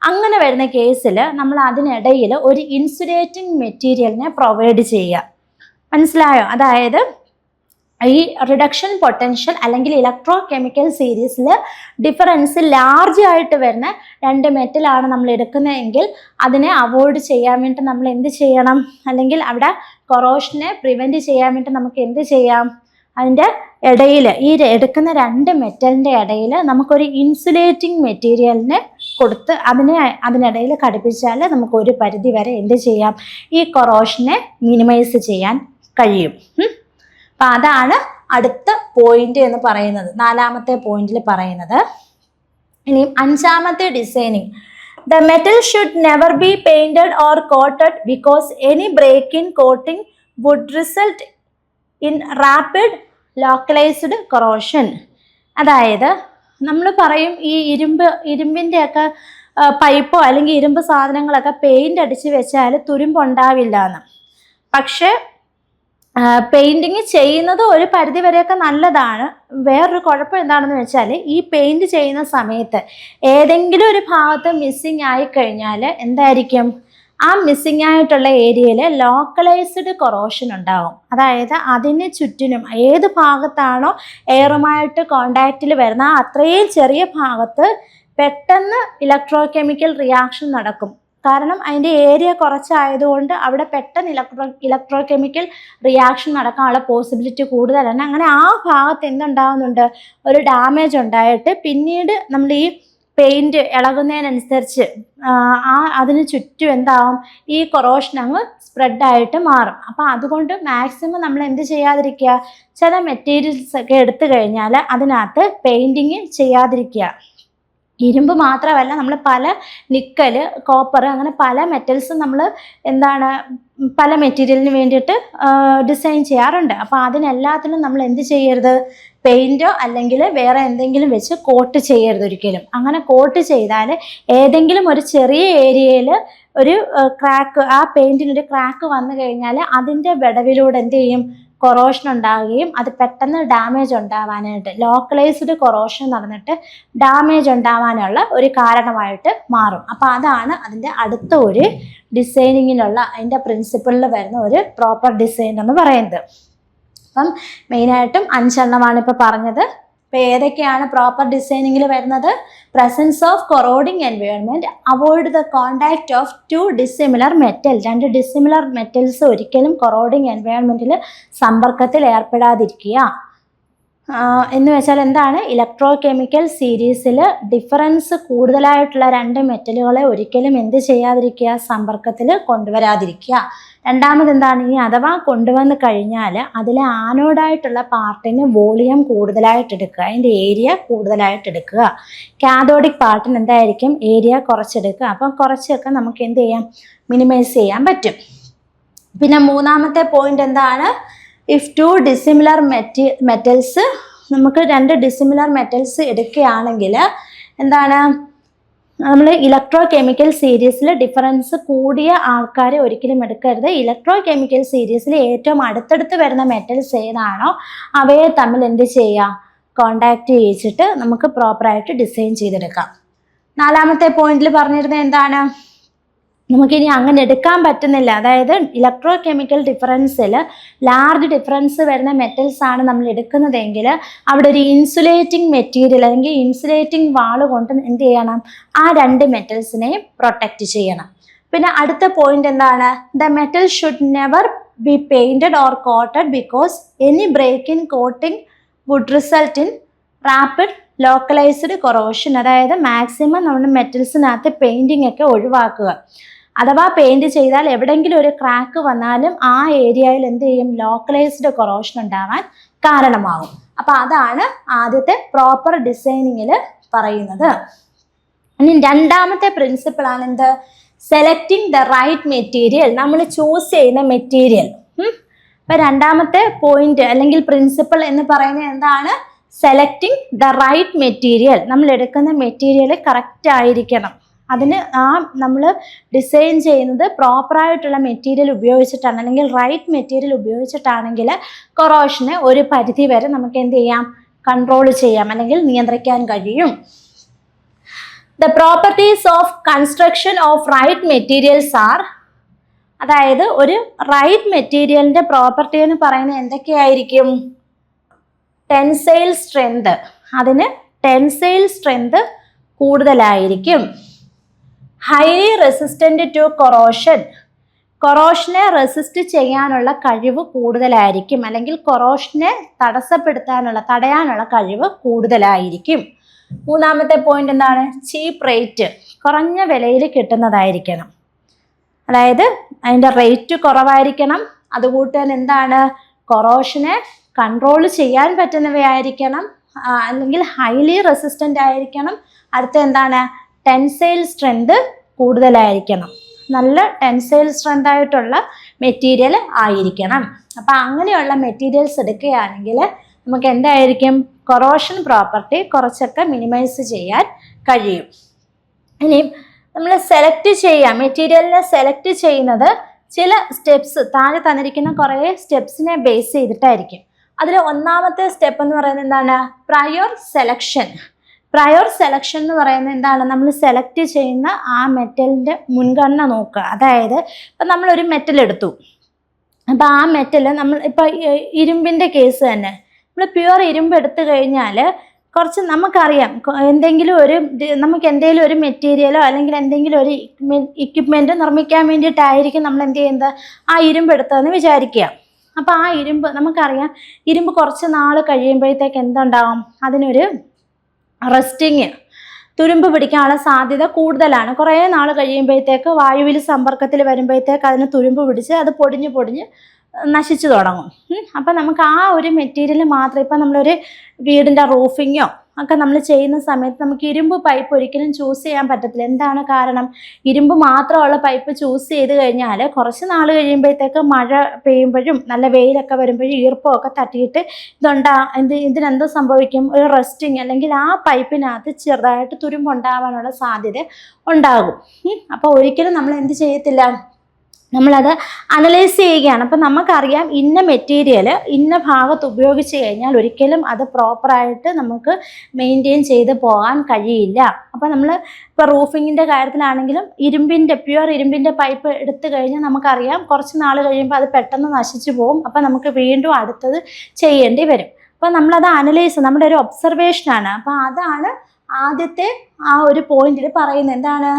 അങ്ങനെ വരുന്ന കേസിൽ നമ്മൾ അതിനിടയിൽ ഒരു ഇൻസുലേറ്റിംഗ് മെറ്റീരിയലിനെ പ്രൊവൈഡ് ചെയ്യുക. മനസ്സിലായോ? അതായത് ഈ റിഡക്ഷൻ പൊട്ടൻഷ്യൽ അല്ലെങ്കിൽ ഇലക്ട്രോ കെമിക്കൽ സീരീസിൽ ഡിഫറൻസ് ലാർജ് ആയിട്ട് വരുന്ന രണ്ട് മെറ്റലാണ് നമ്മൾ എടുക്കുന്നതെങ്കിൽ അതിനെ അവോയ്ഡ് ചെയ്യാൻ വേണ്ടി നമ്മൾ എന്ത് ചെയ്യണം, അല്ലെങ്കിൽ അവിടെ കൊറോഷനെ പ്രിവെൻറ്റ് ചെയ്യാൻ വേണ്ടി നമുക്ക് എന്ത് ചെയ്യാം, അതിൻ്റെ ഇടയിൽ ഈ എടുക്കുന്ന രണ്ട് മെറ്റലിൻ്റെ ഇടയിൽ നമുക്കൊരു ഇൻസുലേറ്റിംഗ് മെറ്റീരിയലിനെ കൊടുത്ത് അതിനിടയിൽ ഘടിപ്പിച്ചാൽ നമുക്ക് ഒരു പരിധി വരെ എന്ത് ചെയ്യാം, ഈ കൊറോഷനെ മിനിമൈസ് ചെയ്യാൻ കഴിയും. അപ്പം അതാണ് അടുത്ത പോയിന്റ് എന്ന് പറയുന്നത്, നാലാമത്തെ പോയിന്റിൽ പറയുന്നത്. ഇനി അഞ്ചാമത്തെ designing, the metal should never be painted or coated because any break in coating would result in rapid localised corrosion. അതായത് നമ്മൾ പറയും ഈ ഇരുമ്പിൻ്റെയൊക്കെ പൈപ്പോ അല്ലെങ്കിൽ ഇരുമ്പ് സാധനങ്ങളൊക്കെ പെയിന്റ് അടിച്ച് വെച്ചാൽ തുരുമ്പുണ്ടാവില്ല എന്ന്. പക്ഷെ പെയിൻറ്റിങ് ചെയ്യുന്നത് ഒരു പരിധി വരെയൊക്കെ നല്ലതാണ്. വേറൊരു കുഴപ്പം എന്താണെന്ന് വെച്ചാൽ ഈ പെയിൻറ് ചെയ്യുന്ന സമയത്ത് ഏതെങ്കിലും ഒരു ഭാഗത്ത് മിസ്സിങ് ആയിക്കഴിഞ്ഞാൽ എന്തായിരിക്കും, ആ മിസ്സിങ് ആയിട്ടുള്ള ഏരിയയിൽ ലോക്കലൈസ്ഡ് കൊറോഷൻ ഉണ്ടാകും. അതായത് അതിന് ചുറ്റിനും ഏത് ഭാഗത്താണോ എയറുമായിട്ട് കോണ്ടാക്റ്റിൽ വരുന്ന അത്രയും ചെറിയ ഭാഗത്ത് പെട്ടെന്ന് ഇലക്ട്രോ കെമിക്കൽ റിയാക്ഷൻ നടക്കും. കാരണം അതിൻ്റെ ഏരിയ കുറച്ചായതുകൊണ്ട് അവിടെ പെട്ടെന്ന് ഇലക്ട്രോ കെമിക്കൽ റിയാക്ഷൻ നടക്കാനുള്ള പോസിബിലിറ്റി കൂടുതലാണ്. അങ്ങനെ ആ ഭാഗത്ത് എന്തുണ്ടാകുന്നുണ്ട്, ഒരു ഡാമേജ് ഉണ്ടായിട്ട് പിന്നീട് നമ്മൾ ഈ പെയിൻറ് ഇളകുന്നതിനനുസരിച്ച് അതിന് ചുറ്റും എന്താവും, ഈ കൊറോഷൻ അങ്ങ് സ്പ്രെഡായിട്ട് മാറും. അപ്പം അതുകൊണ്ട് മാക്സിമം നമ്മൾ എന്ത് ചെയ്യാതിരിക്കുക, ചില മെറ്റീരിയൽസ് ഒക്കെ എടുത്തു കഴിഞ്ഞാൽ അതിനകത്ത് പെയിൻറ്റിങ് ചെയ്യാതിരിക്കുക. ഇരുമ്പ് മാത്രമല്ല, നമ്മൾ പല നിക്കൽ, കോപ്പർ അങ്ങനെ പല മെറ്റൽസും നമ്മൾ എന്താണ് പല മെറ്റീരിയലിന് വേണ്ടിയിട്ട് ഡിസൈൻ ചെയ്യാറുണ്ട്. അപ്പോൾ അതിനെല്ലാത്തിനും നമ്മൾ എന്ത് ചെയ്യരുത്, പെയിൻറ്റോ അല്ലെങ്കിൽ വേറെ എന്തെങ്കിലും വെച്ച് കോട്ട് ചെയ്യരുത് ഒരിക്കലും. അങ്ങനെ കോട്ട് ചെയ്താൽ ഏതെങ്കിലും ഒരു ചെറിയ ഏരിയയിൽ ഒരു ക്രാക്ക്, ആ പെയിൻറ്റിനൊരു ക്രാക്ക് വന്നു കഴിഞ്ഞാൽ അതിൻ്റെ വിടവിലൂടെ എന്ത് ചെയ്യും, കൊറോഷൻ ഉണ്ടാകുകയും അത് പെട്ടെന്ന് ഡാമേജ് ഉണ്ടാവാനായിട്ട്, ലോക്കലൈസ്ഡ് കൊറോഷൻ നടന്നിട്ട് ഡാമേജ് ഉണ്ടാവാനുള്ള ഒരു കാരണമായിട്ട് മാറും. അപ്പോൾ അതാണ് അതിൻ്റെ അടുത്ത ഒരു ഡിസൈനിങ്ങിനുള്ള അതിൻ്റെ പ്രിൻസിപ്പിളിൽ വരുന്ന ഒരു പ്രോപ്പർ ഡിസൈൻ എന്ന് പറയുന്നത്. അപ്പം മെയിനായിട്ടും 5 എണ്ണമാണ് ഇപ്പോൾ പറഞ്ഞത്. ഇപ്പോൾ ഏതൊക്കെയാണ് പ്രോപ്പർ ഡിസൈനിങ്ങിൽ വരുന്നത്, presence of corroding environment, avoid the contact of 2 dissimilar metal, 2 dissimilar metals ഒരിക്കലും കൊറോഡിങ് എൻവയോൺമെൻറ്റിൽ സമ്പർക്കത്തിൽ ഏർപ്പെടാതിരിക്കുക. എന്ന് വെച്ചാൽ എന്താണ്, ഇലക്ട്രോ കെമിക്കൽ സീരീസിൽ ഡിഫറൻസ് കൂടുതലായിട്ടുള്ള രണ്ട് മെറ്റലുകളെ ഒരിക്കലും എന്ത് ചെയ്യാതിരിക്കുക, സമ്പർക്കത്തിൽ കൊണ്ടുവരാതിരിക്കുക. രണ്ടാമത് എന്താണ്, ഇനി അഥവാ കൊണ്ടുവന്ന് കഴിഞ്ഞാൽ അതിലെ ആനോഡായിട്ടുള്ള പാർട്ടിന് വോളിയം കൂടുതലായിട്ട് എടുക്കുക, അതിൻ്റെ ഏരിയ കൂടുതലായിട്ട് എടുക്കുക. കാഥോഡിക് പാർട്ടിന് എന്തായിരിക്കും, ഏരിയ കുറച്ചെടുക്കുക. അപ്പം കുറച്ചൊക്കെ നമുക്ക് എന്ത് ചെയ്യാം, മിനിമൈസ് ചെയ്യാൻ പറ്റും. പിന്നെ മൂന്നാമത്തെ പോയിന്റ് എന്താണ്, ഇഫ് ടു ഡിസിമിലർ മെറ്റൽസ്, നമുക്ക് രണ്ട് ഡിസിമിലർ മെറ്റൽസ് എടുക്കുകയാണെങ്കിൽ എന്താണ്, നമ്മൾ ഇലക്ട്രോ കെമിക്കൽ സീരീസിൽ ഡിഫറൻസ് കൂടിയ ആൾക്കാരെ ഒരിക്കലും എടുക്കരുത്. ഇലക്ട്രോ കെമിക്കൽ സീരീസിൽ ഏറ്റവും അടുത്തടുത്ത് വരുന്ന മെറ്റൽസ് ഏതാണോ അവയെ തമ്മിൽ എന്ത് ചെയ്യുക, കോണ്ടാക്ട് ചെയ്യിച്ചിട്ട് നമുക്ക് പ്രോപ്പറായിട്ട് ഡിസൈൻ ചെയ്തെടുക്കാം. നാലാമത്തെ പോയിന്റിൽ പറഞ്ഞിരുന്നത് എന്താണ്, നമുക്കിനി അങ്ങനെ എടുക്കാൻ പറ്റുന്നില്ല, അതായത് ഇലക്ട്രോ കെമിക്കൽ ഡിഫറൻസിൽ ലാർജ് ഡിഫറൻസ് വരുന്ന മെറ്റൽസ് ആണ് നമ്മൾ എടുക്കുന്നതെങ്കിൽ അവിടെ ഒരു ഇൻസുലേറ്റിംഗ് മെറ്റീരിയൽ അല്ലെങ്കിൽ ഇൻസുലേറ്റിംഗ് വാള് കൊണ്ട് എന്ത് ചെയ്യണം, ആ രണ്ട് മെറ്റൽസിനെ പ്രൊട്ടക്റ്റ് ചെയ്യണം. പിന്നെ അടുത്ത പോയിന്റ് എന്താണ്, the metal should never be painted or coated because any break in coating would result in rapid localised corrosion. അതായത് മാക്സിമം നമ്മുടെ മെറ്റൽസിനകത്ത് പെയിന്റിംഗ് ഒക്കെ ഒഴിവാക്കുക. അഥവാ പെയിന്റ് ചെയ്താൽ എവിടെയെങ്കിലും ഒരു ക്രാക്ക് വന്നാലും ആ ഏരിയയിൽ എന്ത് ചെയ്യും, ലോക്കലൈസ്ഡ് കൊറോഷൻ ഉണ്ടാവാൻ കാരണമാകും. അപ്പം അതാണ് ആദ്യത്തെ പ്രോപ്പർ ഡിസൈനിങ്ങിൽ പറയുന്നത്. ഇനി രണ്ടാമത്തെ പ്രിൻസിപ്പിൾ ആണ് എന്ത്, സെലക്ടിങ് ദ റൈറ്റ് മെറ്റീരിയൽ, നമ്മൾ ചൂസ് ചെയ്യുന്ന മെറ്റീരിയൽ. അപ്പം രണ്ടാമത്തെ പോയിന്റ് അല്ലെങ്കിൽ പ്രിൻസിപ്പിൾ എന്ന് പറയുന്നത് എന്താണ്, സെലക്ടിങ് ദ റൈറ്റ് മെറ്റീരിയൽ. നമ്മൾ എടുക്കുന്ന മെറ്റീരിയൽ കറക്റ്റ് ആയിരിക്കണം. അതിന് നമ്മൾ ഡിസൈൻ ചെയ്യുന്നത് പ്രോപ്പറായിട്ടുള്ള മെറ്റീരിയൽ ഉപയോഗിച്ചിട്ടാണ്, അല്ലെങ്കിൽ റൈറ്റ് മെറ്റീരിയൽ ഉപയോഗിച്ചിട്ടാണെങ്കിൽ കൊറോഷനെ ഒരു പരിധി വരെ നമുക്ക് എന്ത് ചെയ്യാം, കൺട്രോൾ ചെയ്യാം അല്ലെങ്കിൽ നിയന്ത്രിക്കാൻ കഴിയും. The properties of construction of right materials are, അതായത് ഒരു റൈറ്റ് മെറ്റീരിയലിൻ്റെ പ്രോപ്പർട്ടി എന്ന് പറയുന്നത് എന്തൊക്കെയായിരിക്കും, ടെൻസൈൽ സ്ട്രെങ്ത്, അതിന് ടെൻസൈൽ സ്ട്രെങ്ത് കൂടുതലായിരിക്കും. ഹൈലി റെസിസ്റ്റന്റ് ടു കൊറോഷൻ, കൊറോഷനെ റെസിസ്റ്റ് ചെയ്യാനുള്ള കഴിവ് കൂടുതലായിരിക്കും, അല്ലെങ്കിൽ കൊറോഷനെ തടയാനുള്ള കഴിവ് കൂടുതലായിരിക്കും. മൂന്നാമത്തെ പോയിന്റ് എന്താണ്, ചീപ്പ് റേറ്റ്, കുറഞ്ഞ വിലയിൽ കിട്ടുന്നതായിരിക്കണം. അതായത് അതിൻ്റെ റേറ്റ് കുറവായിരിക്കണം. അതുകൂട്ട് തന്നെ എന്താണ്, കൊറോഷനെ കൺട്രോൾ ചെയ്യാൻ പറ്റുന്നവയായിരിക്കണം, അല്ലെങ്കിൽ ഹൈലി റെസിസ്റ്റൻ്റ് ആയിരിക്കണം. അടുത്ത എന്താണ്, ടെൻസൈൽ സ്ട്രെങ്ത് കൂടുതലായിരിക്കണം, നല്ല ടെൻസൈൽ സ്ട്രെങ്ത് ആയിട്ടുള്ള മെറ്റീരിയൽ ആയിരിക്കണം. അപ്പം അങ്ങനെയുള്ള മെറ്റീരിയൽസ് എടുക്കുകയാണെങ്കിൽ നമുക്ക് എന്തായിരിക്കും, കൊറോഷൻ പ്രോപ്പർട്ടി കുറച്ചൊക്കെ മിനിമൈസ് ചെയ്യാൻ കഴിയും. ഇനി നമ്മൾ സെലക്ട് ചെയ്യാം, മെറ്റീരിയലിനെ സെലക്ട് ചെയ്യുന്നത് ചില സ്റ്റെപ്സ്, താഴെ തന്നിരിക്കുന്ന കുറേ സ്റ്റെപ്സിനെ ബേസ് ചെയ്തിട്ടായിരിക്കും. അതിൽ ഒന്നാമത്തെ സ്റ്റെപ്പ് എന്ന് പറയുന്നത് എന്താണ്, പ്രയോർ സെലക്ഷൻ. പ്രയോർ സെലക്ഷൻ എന്ന് പറയുന്നത് എന്താണ്, നമ്മൾ സെലക്ട് ചെയ്യുന്ന ആ മെറ്റലിൻ്റെ മുൻഗണന നോക്കുക. അതായത് ഇപ്പം നമ്മളൊരു മെറ്റൽ എടുത്തു, അപ്പോൾ ആ മെറ്റൽ നമ്മൾ ഇപ്പോൾ ഇരുമ്പിൻ്റെ കേസ് തന്നെ, നമ്മൾ പ്യുവർ ഇരുമ്പ് എടുത്തു കഴിഞ്ഞാൽ കുറച്ച് നമുക്കറിയാം, നമുക്ക് എന്തെങ്കിലും ഒരു മെറ്റീരിയലോ അല്ലെങ്കിൽ എന്തെങ്കിലും ഒരു ഇക്വിപ്മെൻറ്റ് നിർമ്മിക്കാൻ വേണ്ടിയിട്ടായിരിക്കും നമ്മൾ എന്ത് ചെയ്യുന്നത്, ആ ഇരുമ്പ് എടുത്തതെന്ന് വിചാരിക്കുക. അപ്പോൾ ആ ഇരുമ്പ് നമുക്കറിയാം, ഇരുമ്പ് കുറച്ച് നാൾ കഴിയുമ്പോഴത്തേക്ക് എന്തുണ്ടാവും, അതിനൊരു റസ്റ്റിങ്, തുരുമ്പ് പിടിക്കാനുള്ള സാധ്യത കൂടുതലാണ്. കുറേ നാൾ കഴിയുമ്പോഴത്തേക്ക് വായുവിൽ സമ്പർക്കത്തിൽ വരുമ്പോഴത്തേക്ക് അതിന് തുരുമ്പ് പിടിച്ച് അത് പൊടിഞ്ഞ് നശിച്ചു തുടങ്ങും. അപ്പം നമുക്ക് ആ ഒരു മെറ്റീരിയൽ മാത്രം, ഇപ്പം നമ്മളൊരു വീടിൻ്റെ റൂഫിങ്ങോ ഒക്കെ നമ്മൾ ചെയ്യുന്ന സമയത്ത് നമുക്ക് ഇരുമ്പ് പൈപ്പ് ഒരിക്കലും ചൂസ് ചെയ്യാൻ പറ്റത്തില്ല. എന്താണ് കാരണം, ഇരുമ്പ് മാത്രമുള്ള പൈപ്പ് ചൂസ് ചെയ്ത് കഴിഞ്ഞാൽ കുറച്ച് നാൾ കഴിയുമ്പോഴത്തേക്ക് മഴ പെയ്യുമ്പോഴും നല്ല വെയിലൊക്കെ വരുമ്പോഴും ഈർപ്പമൊക്കെ തട്ടിയിട്ട് ഇതിനെന്തോ സംഭവിക്കും, ഒരു റസ്റ്റിങ്, അല്ലെങ്കിൽ ആ പൈപ്പിനകത്ത് ചെറുതായിട്ട് തുരുമ്പുണ്ടാവാനുള്ള സാധ്യത ഉണ്ടാകും. അപ്പോൾ ഒരിക്കലും നമ്മൾ എന്ത് ചെയ്യത്തില്ല, നമ്മളത് അനലൈസ് ചെയ്യുകയാണ്. അപ്പം നമുക്കറിയാം ഇന്ന മെറ്റീരിയൽ ഇന്ന ഭാഗത്ത് ഉപയോഗിച്ച് കഴിഞ്ഞാൽ ഒരിക്കലും അത് പ്രോപ്പറായിട്ട് നമുക്ക് മെയിൻറ്റെയിൻ ചെയ്ത് പോകാൻ കഴിയില്ല. അപ്പം നമ്മൾ ഇപ്പോൾ റൂഫിങ്ങിൻ്റെ കാര്യത്തിലാണെങ്കിലും പ്യുവർ ഇരുമ്പിൻ്റെ പൈപ്പ് എടുത്തു കഴിഞ്ഞാൽ നമുക്കറിയാം കുറച്ച് നാൾ കഴിയുമ്പോൾ അത് പെട്ടെന്ന് നശിച്ചു പോകും. അപ്പം നമുക്ക് വീണ്ടും അടുത്തത് ചെയ്യേണ്ടി വരും. അപ്പം നമ്മളത് നമ്മുടെ ഒരു ഒബ്സർവേഷനാണ്. അപ്പം അതാണ് ആദ്യത്തെ ആ ഒരു പോയിന്റിൽ പറയുന്നത്, എന്താണ്,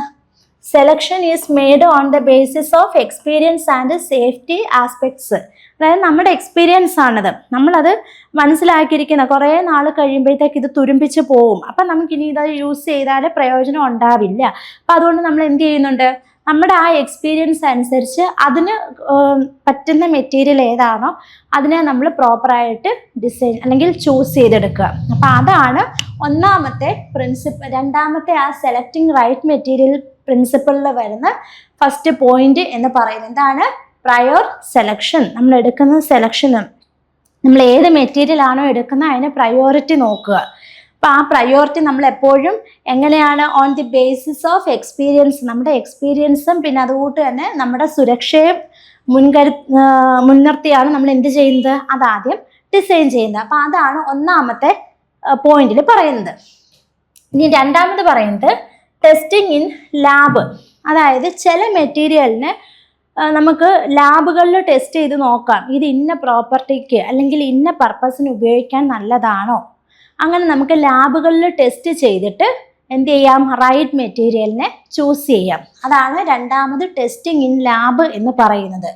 selection is made on the basis of experience and safety aspects. അതായത് നമ്മുടെ എക്സ്പീരിയൻസ് ആണത്, നമ്മളത് മനസ്സിലാക്കിയിരിക്കുന്ന കുറേ നാൾ കഴിയുമ്പോഴത്തേക്ക് ഇത് തുരുമ്പിച്ച് പോവും. അപ്പം നമുക്കിനി ഇത് യൂസ് ചെയ്താൽ പ്രയോജനം ഉണ്ടാവില്ല. അപ്പം അതുകൊണ്ട് നമ്മൾ എന്ത് ചെയ്യുന്നുണ്ട്, നമ്മുടെ ആ എക്സ്പീരിയൻസ് അനുസരിച്ച് അതിന് പറ്റുന്ന മെറ്റീരിയൽ ഏതാണോ അതിനെ നമ്മൾ പ്രോപ്പറായിട്ട് ഡിസൈൻ അല്ലെങ്കിൽ ചൂസ് ചെയ്തെടുക്കുക. അപ്പം അതാണ് ഒന്നാമത്തെ പ്രിൻസിപ്പിൾ. രണ്ടാമത്തെ ആ സെലക്ടിങ് റൈറ്റ് മെറ്റീരിയൽ പ്രിൻസിപ്പിളിൽ വരുന്ന ഫസ്റ്റ് പോയിന്റ് എന്ന് പറയുന്നത് എന്താണ്? Prior selection. നമ്മൾ എടുക്കുന്ന സെലക്ഷന് നമ്മൾ ഏത് മെറ്റീരിയൽ ആണോ എടുക്കുന്നത് അതിന് പ്രയോറിറ്റി നോക്കുക. അപ്പം ആ പ്രയോറിറ്റി നമ്മൾ എപ്പോഴും എങ്ങനെയാണ്? On the basis of experience. നമ്മുടെ എക്സ്പീരിയൻസും പിന്നെ അതുകൂട്ട് തന്നെ നമ്മുടെ സുരക്ഷയും മുൻനിർത്തിയാണ് നമ്മൾ എന്ത് ചെയ്യുന്നത്, അതാദ്യം ഡിസൈൻ ചെയ്യുന്നത്. അപ്പം അതാണ് ഒന്നാമത്തെ പോയിന്റിൽ പറയുന്നത്. ഇനി രണ്ടാമത് പറയുന്നത് ടെസ്റ്റിംഗ് ഇൻ ലാബ്. അതായത് ചില മെറ്റീരിയലിന് നമുക്ക് ലാബുകളിൽ ടെസ്റ്റ് ചെയ്ത് നോക്കാം, ഇത് ഇന്ന പ്രോപ്പർട്ടിക്ക് അല്ലെങ്കിൽ ഇന്ന പർപ്പസിന് ഉപയോഗിക്കാൻ നല്ലതാണോ. അങ്ങനെ നമുക്ക് ലാബുകളിൽ ടെസ്റ്റ് ചെയ്തിട്ട് എന്ത് ചെയ്യാം, റൈറ്റ് മെറ്റീരിയലിനെ ചൂസ് ചെയ്യാം. അതാണ് രണ്ടാമത് ടെസ്റ്റിംഗ് ഇൻ ലാബ് എന്ന് പറയുന്നത്.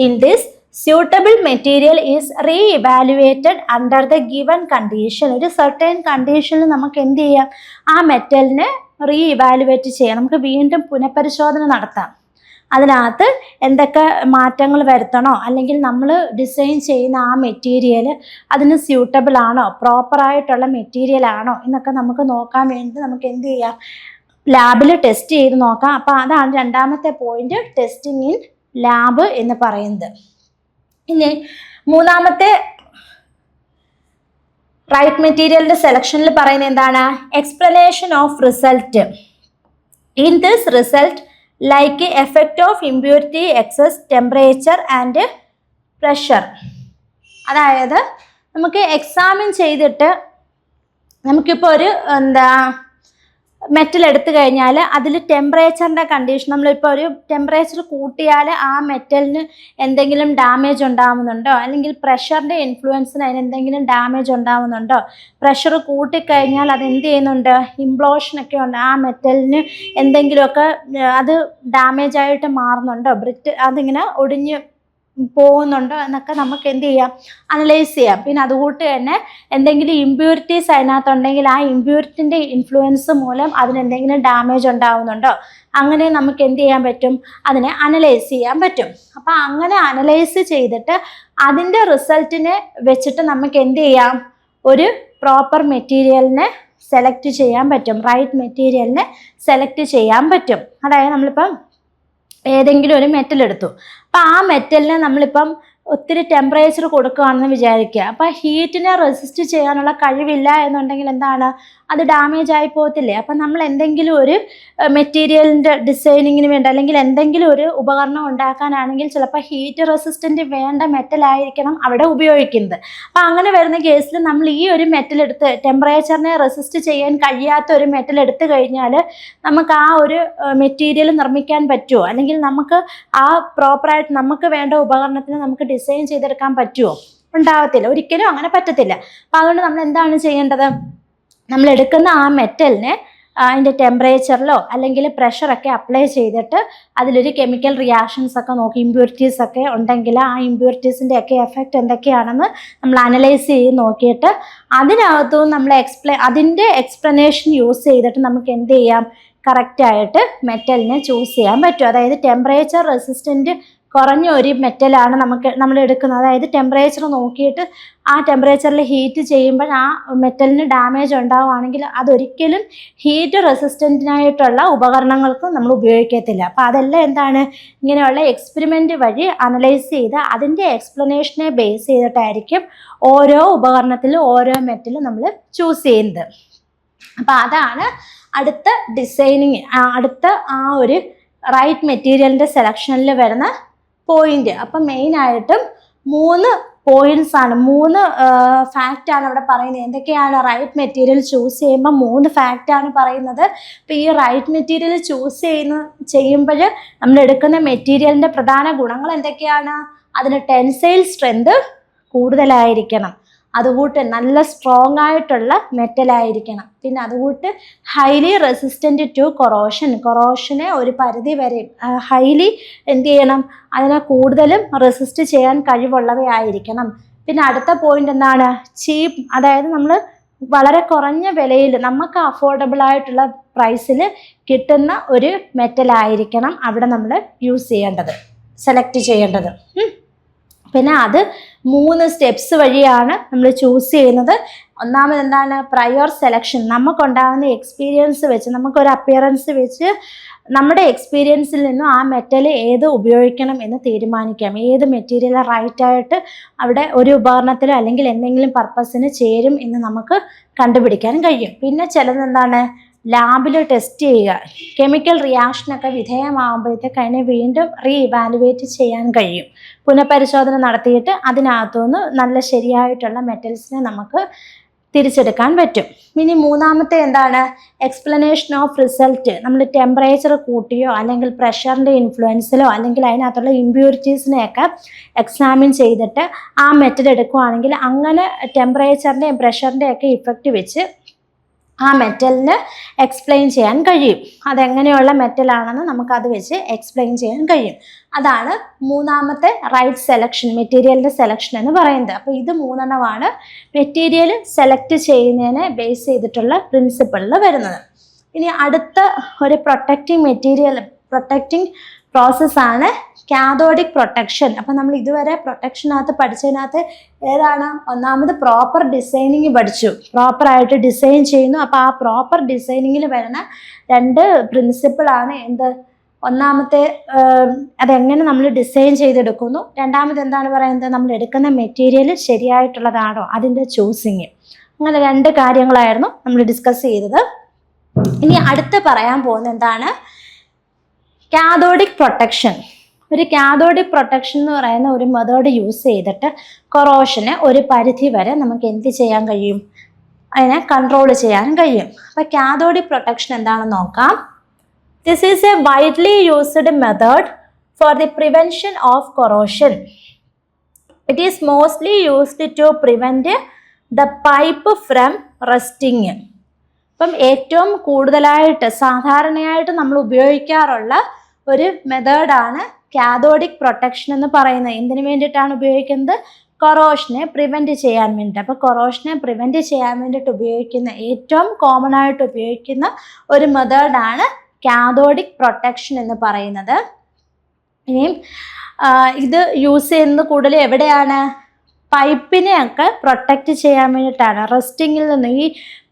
In this suitable material is re evaluated under the given condition. ഒരു സർട്ടൈൻ കണ്ടീഷനിൽ നമുക്ക് എന്ത് ചെയ്യാം, ആ മെറ്റലിനെ റീ ഇവാലുവേറ്റ് ചെയ്യാം, നമുക്ക് വീണ്ടും പുനഃപരിശോധന നടത്താം. അതിനകത്ത് എന്തൊക്കെ മാറ്റങ്ങൾ വരുത്തണോ, അല്ലെങ്കിൽ നമ്മൾ ഡിസൈൻ ചെയ്യുന്ന ആ മെറ്റീരിയൽ അതിന് സ്യൂട്ടബിൾ ആണോ, പ്രോപ്പറായിട്ടുള്ള മെറ്റീരിയൽ ആണോ എന്നൊക്കെ നമുക്ക് നോക്കാൻ വേണ്ടി നമുക്ക് എന്ത് ചെയ്യാം, ലാബിൽ ടെസ്റ്റ് ചെയ്ത് നോക്കാം. അപ്പോൾ അതാണ് രണ്ടാമത്തെ പോയിന്റ്, ടെസ്റ്റിംഗ് ഇൻ ലാബ് എന്ന് പറയുന്നത്. ഇനി മൂന്നാമത്തെ റൈറ്റ് മെറ്റീരിയലിന്റെ സെലക്ഷനിൽ പറയുന്നത് എന്താണ്? Explanation of result. In this result like effect of impurity, excess temperature and pressure. അതായത് നമുക്ക് എക്സാമിൻ ചെയ്തിട്ട് നമുക്കിപ്പോൾ ഒരു മെറ്റൽ എടുത്തു കഴിഞ്ഞാൽ അതിൽ ടെമ്പറേച്ചറിൻ്റെ കണ്ടീഷൻ, നമ്മളിപ്പോൾ ഒരു ടെമ്പറേച്ചർ കൂട്ടിയാൽ ആ മെറ്റലിന് എന്തെങ്കിലും ഡാമേജ് ഉണ്ടാവുന്നുണ്ടോ, അല്ലെങ്കിൽ പ്രഷറിൻ്റെ ഇൻഫ്ലുവൻസിന് അതിന് എന്തെങ്കിലും ഡാമേജ് ഉണ്ടാവുന്നുണ്ടോ, പ്രഷർ കൂട്ടിക്കഴിഞ്ഞാൽ അത് എന്ത് ചെയ്യുന്നുണ്ട്, ഇംപ്ലോഷനൊക്കെ ഉണ്ട്, ആ മെറ്റലിന് എന്തെങ്കിലുമൊക്കെ അത് ഡാമേജ് ആയിട്ട് മാറുന്നുണ്ടോ, അതിങ്ങനെ ഒടിഞ്ഞ് പോകുന്നുണ്ടോ എന്നൊക്കെ നമുക്ക് എന്ത് ചെയ്യാം, അനലൈസ് ചെയ്യാം. പിന്നെ അതുകൂട്ട് തന്നെ എന്തെങ്കിലും ഇമ്പ്യൂരിറ്റീസ് അതിനകത്തുണ്ടെങ്കിൽ ആ ഇമ്പ്യൂരിറ്റിൻ്റെ ഇൻഫ്ലുവൻസ് മൂലം അതിനെന്തെങ്കിലും ഡാമേജ് ഉണ്ടാവുന്നുണ്ടോ, അങ്ങനെ നമുക്ക് എന്ത് ചെയ്യാൻ പറ്റും, അതിനെ അനലൈസ് ചെയ്യാൻ പറ്റും. അപ്പം അങ്ങനെ അനലൈസ് ചെയ്തിട്ട് അതിൻ്റെ റിസൾട്ടിനെ വെച്ചിട്ട് നമുക്ക് എന്ത് ചെയ്യാം, ഒരു പ്രോപ്പർ മെറ്റീരിയലിനെ സെലക്ട് ചെയ്യാൻ പറ്റും, റൈറ്റ് മെറ്റീരിയലിനെ സെലക്ട് ചെയ്യാൻ പറ്റും. അതായത് നമ്മളിപ്പം ഏതെങ്കിലും ഒരു മെറ്റൽ എടുത്തു, അപ്പം ആ മെറ്റലിനെ നമ്മളിപ്പം ഒത്തിരി ടെമ്പറേച്ചർ കൊടുക്കുകയാണെന്ന് വിചാരിക്കുക. അപ്പം ഹീറ്റിനെ റെസിസ്റ്റ് ചെയ്യാനുള്ള കഴിവില്ല എന്നുണ്ടെങ്കിൽ എന്താണ്, അത് ഡാമേജ് ആയി പോകത്തില്ലേ. അപ്പം നമ്മൾ എന്തെങ്കിലും ഒരു മെറ്റീരിയലിൻ്റെ ഡിസൈനിങ്ങിന് വേണ്ടി അല്ലെങ്കിൽ എന്തെങ്കിലും ഒരു ഉപകരണം ഉണ്ടാക്കാനാണെങ്കിൽ ചിലപ്പോൾ ഹീറ്റ് റെസിസ്റ്റൻ്റ് വേണ്ട മെറ്റലായിരിക്കണം അവിടെ ഉപയോഗിക്കുന്നത്. അപ്പം അങ്ങനെ വരുന്ന കേസിൽ നമ്മൾ ഈ ഒരു മെറ്റൽ എടുത്ത് ടെമ്പറേച്ചറിനെ റെസിസ്റ്റ് ചെയ്യാൻ കഴിയാത്ത ഒരു മെറ്റൽ എടുത്തു കഴിഞ്ഞാൽ നമുക്ക് ആ ഒരു മെറ്റീരിയൽ നിർമ്മിക്കാൻ പറ്റുമോ, അല്ലെങ്കിൽ നമുക്ക് ആ പ്രോപ്പറായിട്ട് നമുക്ക് വേണ്ട ഉപകരണത്തിന് നമുക്ക് ഡിസൈൻ ചെയ്തെടുക്കാൻ പറ്റുമോ? ഉണ്ടാവത്തില്ല, ഒരിക്കലും അങ്ങനെ പറ്റത്തില്ല. അപ്പം അതുകൊണ്ട് നമ്മൾ എന്താണ് ചെയ്യേണ്ടത്, നമ്മൾ എടുക്കുന്ന ആ മെറ്റലിനെ അതിൻ്റെ ടെമ്പറേച്ചറിലോ അല്ലെങ്കിൽ പ്രഷറൊക്കെ അപ്ലൈ ചെയ്തിട്ട് അതിലൊരു കെമിക്കൽ റിയാക്ഷൻസ് ഒക്കെ നോക്കി, ഇമ്പ്യൂരിറ്റീസ് ഒക്കെ ഉണ്ടെങ്കിൽ ആ ഇമ്പ്യൂരിറ്റീസിൻ്റെ ഒക്കെ എഫക്റ്റ് എന്തൊക്കെയാണെന്ന് നമ്മൾ അനലൈസ് ചെയ്ത് നോക്കിയിട്ട് അതിനകത്തും നമ്മൾ അതിൻ്റെ എക്സ്പ്ലനേഷൻ യൂസ് ചെയ്തിട്ട് നമുക്ക് എന്ത് ചെയ്യാം, കറക്റ്റായിട്ട് മെറ്റലിനെ ചൂസ് ചെയ്യാൻ പറ്റും. അതായത് ടെമ്പറേച്ചർ റെസിസ്റ്റൻറ്റ് കുറഞ്ഞ ഒരു മെറ്റലാണ് നമ്മൾ എടുക്കുന്നത്. അതായത് ടെമ്പറേച്ചർ നോക്കിയിട്ട് ആ ടെമ്പറേച്ചറിൽ ഹീറ്റ് ചെയ്യുമ്പോൾ ആ മെറ്റലിന് ഡാമേജ് ഉണ്ടാവുകയാണെങ്കിൽ അതൊരിക്കലും ഹീറ്റ് റെസിസ്റ്റൻറ്റിനായിട്ടുള്ള ഉപകരണങ്ങൾക്ക് നമ്മൾ ഉപയോഗിക്കത്തില്ല. അപ്പോൾ അതെല്ലാം എന്താണ്, ഇങ്ങനെയുള്ള എക്സ്പെരിമെൻ്റ് വഴി അനലൈസ് ചെയ്ത് അതിൻ്റെ എക്സ്പ്ലനേഷനെ ബേസ് ചെയ്തിട്ടായിരിക്കും ഓരോ ഉപകരണത്തിലും ഓരോ മെറ്റലും നമ്മൾ ചൂസ് ചെയ്യുന്നത്. അപ്പോൾ അതാണ് അടുത്ത ഡിസൈനിങ്, അടുത്ത ആ ഒരു റൈറ്റ് മെറ്റീരിയലിൻ്റെ സെലക്ഷനിൽ വരുന്ന പോയിന്റ്. അപ്പം മെയിനായിട്ടും 3 പോയിന്റ്സ് ആണ്, 3 ഫാക്റ്റാണ് അവിടെ പറയുന്നത്. എന്തൊക്കെയാണ് റൈറ്റ് മെറ്റീരിയൽ ചൂസ് ചെയ്യുമ്പോൾ 3 ഫാക്റ്റാണ് പറയുന്നത്. അപ്പോൾ ഈ റൈറ്റ് മെറ്റീരിയൽ ചൂസ് ചെയ്യുമ്പോൾ നമ്മൾ എടുക്കുന്ന മെറ്റീരിയലിൻ്റെ പ്രധാന ഗുണങ്ങൾ എന്തൊക്കെയാണ്, അതിന് ടെൻസൈൽ സ്ട്രെങ്ത് കൂടുതലായിരിക്കണം, അതുകൂട്ട് നല്ല സ്ട്രോങ് ആയിട്ടുള്ള മെറ്റൽ ആയിരിക്കണം. പിന്നെ അതുകൂട്ട് ഹൈലി റെസിസ്റ്റന്റ് ടു കൊറോഷനെ ഒരു പരിധി വരെ ഹൈലി എന്ത് ചെയ്യണം, അതിനെ കൂടുതലും റെസിസ്റ്റ് ചെയ്യാൻ കഴിവുള്ളവയായിരിക്കണം. പിന്നെ അടുത്ത പോയിന്റ് എന്താണ്, ചീപ്പ്, അതായത് നമ്മൾ വളരെ കുറഞ്ഞ വിലയിൽ നമുക്ക് അഫോർഡബിൾ ആയിട്ടുള്ള പ്രൈസിൽ കിട്ടുന്ന ഒരു മെറ്റൽ ആയിരിക്കണം അവിടെ നമ്മൾ യൂസ് ചെയ്യേണ്ടത്, സെലക്ട് ചെയ്യേണ്ടത്. പിന്നെ അത് 3 സ്റ്റെപ്സ് വഴിയാണ് നമ്മൾ ചൂസ് ചെയ്യുന്നത്. ഒന്നാമത് എന്താണ്, പ്രയർ സെലക്ഷൻ. നമുക്കുണ്ടാകുന്ന എക്സ്പീരിയൻസ് വെച്ച്, നമുക്കൊരു അപ്പിയറൻസ് വെച്ച് നമ്മുടെ എക്സ്പീരിയൻസിൽ നിന്നും ആ മെറ്റൽ ഏത് ഉപയോഗിക്കണം എന്ന് തീരുമാനിക്കാം. ഏത് മെറ്റീരിയൽ റൈറ്റായിട്ട് അവിടെ ഒരു ഉപകരണത്തിലോ അല്ലെങ്കിൽ എന്തെങ്കിലും പർപ്പസിന് ചേരും എന്ന് നമുക്ക് കണ്ടുപിടിക്കാൻ കഴിയും. പിന്നെ ചിലത് എന്താണ്, ലാബിൽ ടെസ്റ്റ് ചെയ്യുക. കെമിക്കൽ റിയാക്ഷനൊക്കെ വിധേയമാകുമ്പോഴത്തേക്ക് അതിനെ വീണ്ടും റീഇവാലുവേറ്റ് ചെയ്യാൻ കഴിയും. പുനഃപരിശോധന നടത്തിയിട്ട് അതിനകത്തുനിന്ന് നല്ല ശരിയായിട്ടുള്ള മെറ്റൽസിനെ നമുക്ക് തിരിച്ചെടുക്കാൻ പറ്റും. ഇനി മൂന്നാമത്തെ എന്താണ്, എക്സ്പ്ലനേഷൻ ഓഫ് റിസൾട്ട്. നമ്മൾ ടെമ്പറേച്ചർ കൂട്ടിയോ അല്ലെങ്കിൽ പ്രഷറിൻ്റെ ഇൻഫ്ലുവൻസിലോ അല്ലെങ്കിൽ അതിനകത്തുള്ള ഇമ്പ്യൂരിറ്റീസിനെയൊക്കെ എക്സാമിൻ ചെയ്തിട്ട് ആ മെറ്റൽ എടുക്കുകയാണെങ്കിൽ അങ്ങനെ ടെമ്പറേച്ചറിൻ്റെയും പ്രഷറിൻ്റെയൊക്കെ ഇഫക്റ്റ് വെച്ച് ആ മെറ്റലിന് എക്സ്പ്ലെയിൻ ചെയ്യാൻ കഴിയും. അതെങ്ങനെയുള്ള മെറ്റലാണെന്ന് നമുക്കത് വെച്ച് എക്സ്പ്ലെയിൻ ചെയ്യാൻ കഴിയും. അതാണ് മൂന്നാമത്തെ റൈറ്റ് സെലക്ഷൻ, മെറ്റീരിയലിൻ്റെ സെലക്ഷൻ എന്ന് പറയുന്നത്. അപ്പോൾ ഇത് 3 മെറ്റീരിയൽ സെലക്ട് ചെയ്യുന്നതിനെ ബേസ് ചെയ്തിട്ടുള്ള പ്രിൻസിപ്പിളിൽ വരുന്നത്. ഇനി അടുത്ത ഒരു പ്രൊട്ടക്റ്റിംഗ് പ്രോസസ്സാണ് കാഥോഡിക് പ്രൊട്ടക്ഷൻ. അപ്പം നമ്മൾ ഇതുവരെ പ്രൊട്ടക്ഷനകത്ത് പഠിച്ചതിനകത്ത് ഏതാണ്, ഒന്നാമത് പ്രോപ്പർ ഡിസൈനിങ് പഠിച്ചു, പ്രോപ്പറായിട്ട് ഡിസൈൻ ചെയ്യുന്നു. അപ്പോൾ ആ പ്രോപ്പർ ഡിസൈനിങ്ങിൽ വരുന്ന 2 പ്രിൻസിപ്പിളാണ് എന്ത്, ഒന്നാമത്തെ അതെങ്ങനെ നമ്മൾ ഡിസൈൻ ചെയ്തെടുക്കുന്നു, രണ്ടാമത് എന്താണ് പറയുന്നത്, നമ്മൾ എടുക്കുന്ന മെറ്റീരിയൽ ശരിയായിട്ടുള്ളതാണോ അതിൻ്റെ ചൂസിങ്. അങ്ങനെ 2 കാര്യങ്ങളായിരുന്നു നമ്മൾ ഡിസ്കസ് ചെയ്തത്. ഇനി അടുത്ത് പറയാൻ പോകുന്നത് എന്താണ്, കാഥോഡിക് പ്രൊട്ടക്ഷൻ. ഒരു കാഥോഡിക് പ്രൊട്ടക്ഷൻ എന്ന് പറയുന്ന ഒരു മെത്തേഡ് യൂസ് ചെയ്തിട്ട് കൊറോഷനെ ഒരു പരിധി വരെ നമുക്ക് എന്ത് ചെയ്യാൻ കഴിയും, അതിനെ കൺട്രോൾ ചെയ്യാൻ കഴിയും. അപ്പോൾ കാഥോഡിക് പ്രൊട്ടക്ഷൻ എന്താണെന്ന് നോക്കാം. This is a widely used method for the prevention of corrosion. It is mostly used to prevent the pipe from rusting. അപ്പം ഏറ്റവും കൂടുതലായിട്ട് സാധാരണയായിട്ട് നമ്മൾ ഉപയോഗിക്കാറുള്ള ഒരു മെത്തേഡാണ് കാഥോഡിക് പ്രൊട്ടക്ഷൻ എന്ന് പറയുന്നത്. എന്തിനു വേണ്ടിയിട്ടാണ് ഉപയോഗിക്കുന്നത്, കൊറോഷനെ പ്രിവെൻറ്റ് ചെയ്യാൻ വേണ്ടിയിട്ട്. അപ്പോൾ കൊറോഷനെ പ്രിവെൻറ്റ് ചെയ്യാൻ വേണ്ടിയിട്ട് ഉപയോഗിക്കുന്ന ഏറ്റവും കോമൺ ആയിട്ട് ഉപയോഗിക്കുന്ന ഒരു മെത്തേഡാണ് കാഥോഡിക് പ്രൊട്ടക്ഷൻ എന്ന് പറയുന്നത്. ഇനിയും ഇത് യൂസ് ചെയ്യുന്നത് കൂടുതൽ എവിടെയാണ്, പൈപ്പിനെയൊക്കെ പ്രൊട്ടക്റ്റ് ചെയ്യാൻ വേണ്ടിയിട്ടാണ്. റസ്റ്റിങ്ങിൽ നിന്ന് ഈ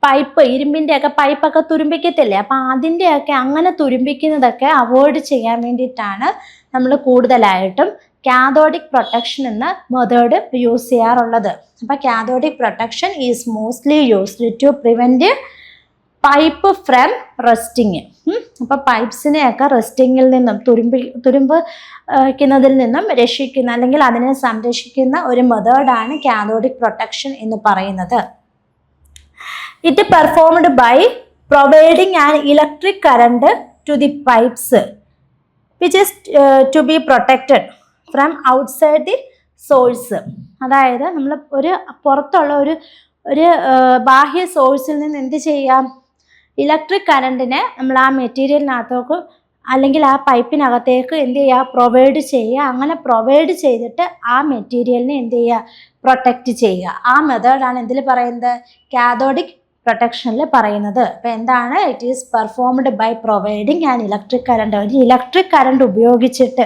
പൈപ്പ്, ഇരുമ്പിൻ്റെയൊക്കെ പൈപ്പൊക്കെ തുരുമ്പിക്കത്തില്ലേ, അപ്പം അതിൻ്റെയൊക്കെ അങ്ങനെ തുരുമ്പിക്കുന്നതൊക്കെ അവോയ്ഡ് ചെയ്യാൻ വേണ്ടിയിട്ടാണ് നമ്മൾ കൂടുതലായിട്ടും കാഥോഡിക് പ്രൊട്ടക്ഷൻ എന്ന മെത്തേഡ് യൂസ് ചെയ്യാറുള്ളത്. അപ്പോൾ cathodic protection is mostly used to prevent pipe from rusting. അപ്പോൾ പൈപ്പ്സിനെയൊക്കെ റസ്റ്റിങ്ങിൽ നിന്നും തുരുമ്പിക്കുന്നതിൽ നിന്നും രക്ഷിക്കുന്ന അല്ലെങ്കിൽ അതിനെ സംരക്ഷിക്കുന്ന ഒരു മെത്തേഡാണ് കാഥോഡിക് പ്രൊട്ടക്ഷൻ എന്ന് പറയുന്നത്. It performed by providing an electric current to the pipes which is to be protected from outside the source. അതായത് നമ്മൾ ഒരു പുറത്തുള്ള ഒരു ബാഹ്യ സോഴ്സിൽ നിന്ന് എന്ത് ചെയ്യാം, ഇലക്ട്രിക് കറണ്ടിനെ നമ്മൾ ആ മെറ്റീരിയലിനകത്തേക്ക് അല്ലെങ്കിൽ ആ പൈപ്പിനകത്തേക്ക് എന്ത് ചെയ്യുക, പ്രൊവൈഡ് ചെയ്യുക. അങ്ങനെ പ്രൊവൈഡ് ചെയ്തിട്ട് ആ മെറ്റീരിയലിനെ എന്ത് ചെയ്യുക, പ്രൊട്ടക്റ്റ് ചെയ്യുക. ആ മെത്തേഡാണ് എന്തിൽ പറയുന്നത്, കാഥോഡിക് പ്രൊട്ടക്ഷനിൽ പറയുന്നത്. അപ്പോൾ എന്താണ്, it is performed by providing an electric current. ഒരു ഇലക്ട്രിക് കറണ്ട് ഉപയോഗിച്ചിട്ട്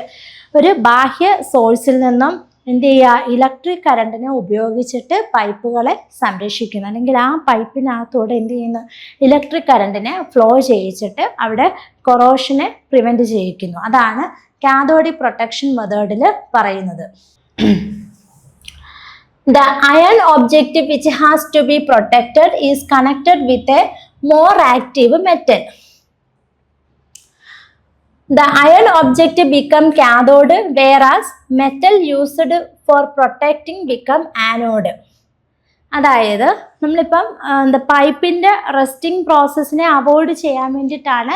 ഒരു ബാഹ്യ സോഴ്സിൽ നിന്നും എന്ത് ചെയ്യുക, ഇലക്ട്രിക് കറണ്ടിനെ ഉപയോഗിച്ചിട്ട് പൈപ്പുകളെ സംരക്ഷിക്കുന്നു. അല്ലെങ്കിൽ ആ പൈപ്പിനകത്തൂടെ എന്ത് ചെയ്യുന്നു, ഇലക്ട്രിക് കറണ്ടിനെ ഫ്ലോ ചെയ്യിച്ചിട്ട് അവിടെ കൊറോഷനെ പ്രിവെൻറ്റ് ചെയ്യിക്കുന്നു. അതാണ് കാഥോഡിക് പ്രൊട്ടക്ഷൻ മെത്തേഡിൽ പറയുന്നത്. The iron object which has to be protected is connected with a more active metal. The iron object become cathode whereas metal used for protecting become anode. അതായത് നമ്മളിപ്പം പൈപ്പിൻ്റെ resting പ്രോസസ്സിനെ avoid ചെയ്യാൻ വേണ്ടിയിട്ടാണ്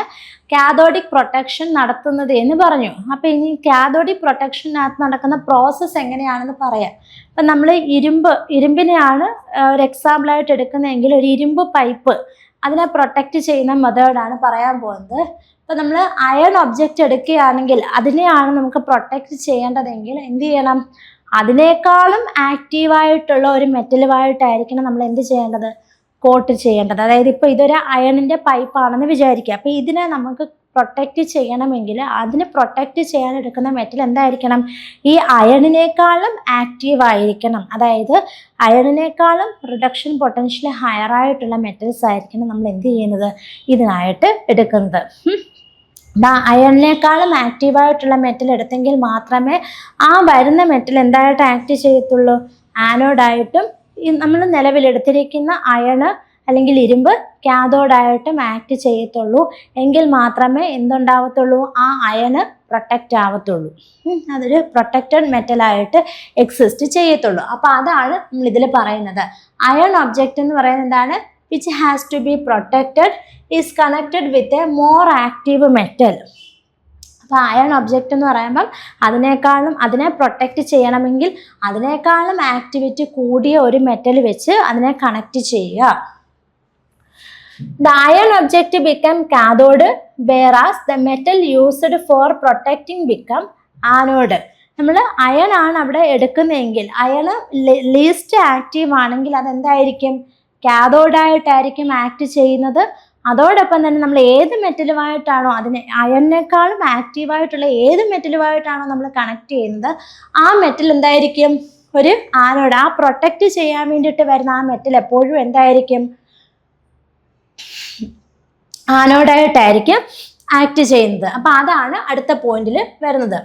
cathodic protection നടത്തുന്നത് എന്ന് പറഞ്ഞു. അപ്പോൾ ഇനി കാഥോഡിക് പ്രൊട്ടക്ഷനകത്ത് നടക്കുന്ന പ്രോസസ്സ് എങ്ങനെയാണെന്ന് പറയാം. അപ്പം നമ്മൾ ഇരുമ്പിനെയാണ് ഒരു എക്സാമ്പിളായിട്ട് എടുക്കുന്നതെങ്കിൽ ഒരു ഇരുമ്പ് പൈപ്പ് അതിനെ പ്രൊട്ടക്റ്റ് ചെയ്യുന്ന മെത്തേഡാണ് പറയാൻ പോകുന്നത്. ഇപ്പം നമ്മൾ അയൺ ഒബ്ജക്റ്റ് എടുക്കുകയാണെങ്കിൽ അതിനെയാണ് നമുക്ക് പ്രൊട്ടക്റ്റ് ചെയ്യേണ്ടതെങ്കിൽ എന്ത് ചെയ്യണം? അതിനേക്കാളും ആക്റ്റീവായിട്ടുള്ള ഒരു മെറ്റലുമായിട്ടായിരിക്കണം നമ്മൾ എന്ത് ചെയ്യേണ്ടത്? കോട്ട് ചെയ്യേണ്ടത്. അതായത് ഇപ്പോൾ ഇതൊരു അയണിൻ്റെ പൈപ്പാണെന്ന് വിചാരിക്കുക. അപ്പോൾ ഇതിനെ നമുക്ക് പ്രൊട്ടക്റ്റ് ചെയ്യണമെങ്കിൽ അതിന് പ്രൊട്ടക്റ്റ് ചെയ്യാൻ എടുക്കുന്ന മെറ്റൽ എന്തായിരിക്കണം? ഈ അയണിനേക്കാളും ആക്റ്റീവായിരിക്കണം. അതായത് അയണിനേക്കാളും റിഡക്ഷൻ പൊട്ടൻഷ്യൽ ഹയറായിട്ടുള്ള മെറ്റൽസ് ആയിരിക്കണം നമ്മൾ എന്ത് ചെയ്യുന്നത്? ഇതിനായിട്ട് എടുക്കുന്നത്. അയണിനേക്കാളും ആക്റ്റീവായിട്ടുള്ള മെറ്റൽ എടുത്തെങ്കിൽ മാത്രമേ ആ വരുന്ന മെറ്റൽ എന്തായിട്ട് ആക്ട് ചെയ്യത്തുള്ളൂ? ആനോഡായിട്ടും നമ്മൾ നിലവിലെടുത്തിരിക്കുന്ന അയണ് അല്ലെങ്കിൽ ഇരുമ്പ് കാഥോഡായിട്ടും ആക്ട് ചെയ്യത്തുള്ളൂ. എങ്കിൽ മാത്രമേ എന്തുണ്ടാവത്തുള്ളൂ? ആ അയണ് പ്രൊട്ടക്റ്റ് ആവത്തുള്ളൂ. അതൊരു പ്രൊട്ടക്റ്റഡ് മെറ്റലായിട്ട് എക്സിസ്റ്റ് ചെയ്യത്തുള്ളൂ. അപ്പോൾ അതാണ് നമ്മളിതിൽ പറയുന്നത്. അയൺ ഒബ്ജക്റ്റ് എന്ന് പറയുന്നത് എന്താണ്? which has to be protected is connected with a more active metal. അപ്പോൾ അയൺ ഒബ്ജക്റ്റ് എന്ന് പറയുമ്പം അതിനെ പ്രൊട്ടക്റ്റ് ചെയ്യണമെങ്കിൽ അതിനേക്കാളും ആക്ടിവിറ്റി കൂടിയ ഒരു മെറ്റൽ വെച്ച് അതിനെ കണക്ട് ചെയ്യുക. The iron object become cathode whereas the metal used for protecting become anode. നമ്മൾ അയൺ ആണ് അവിടെ എടുക്കുന്നതെങ്കിൽ അയണ് ലീസ്റ്റ് ആക്റ്റീവ് ആണെങ്കിൽ അതെന്തായിരിക്കും? കാഥോഡായിട്ടായിരിക്കും ആക്ട് ചെയ്യുന്നത്. അതോടൊപ്പം തന്നെ നമ്മൾ ഏത് മെറ്റലുമായിട്ടാണോ അയണിനേക്കാളും ആക്റ്റീവായിട്ടുള്ള ഏത് മെറ്റലുമായിട്ടാണോ നമ്മൾ കണക്ട് ചെയ്യുന്നത് ആ മെറ്റൽ എന്തായിരിക്കും? ഒരു ആനോഡ്. ആ പ്രൊട്ടക്റ്റ് ചെയ്യാൻ വേണ്ടിയിട്ട് വരുന്ന ആ മെറ്റൽ എപ്പോഴും എന്തായിരിക്കും? ആനോഡായിട്ടായിരിക്കും ആക്ട് ചെയ്യുന്നത്. അപ്പോൾ അതാണ് അടുത്ത പോയിന്റിൽ വരുന്നത്.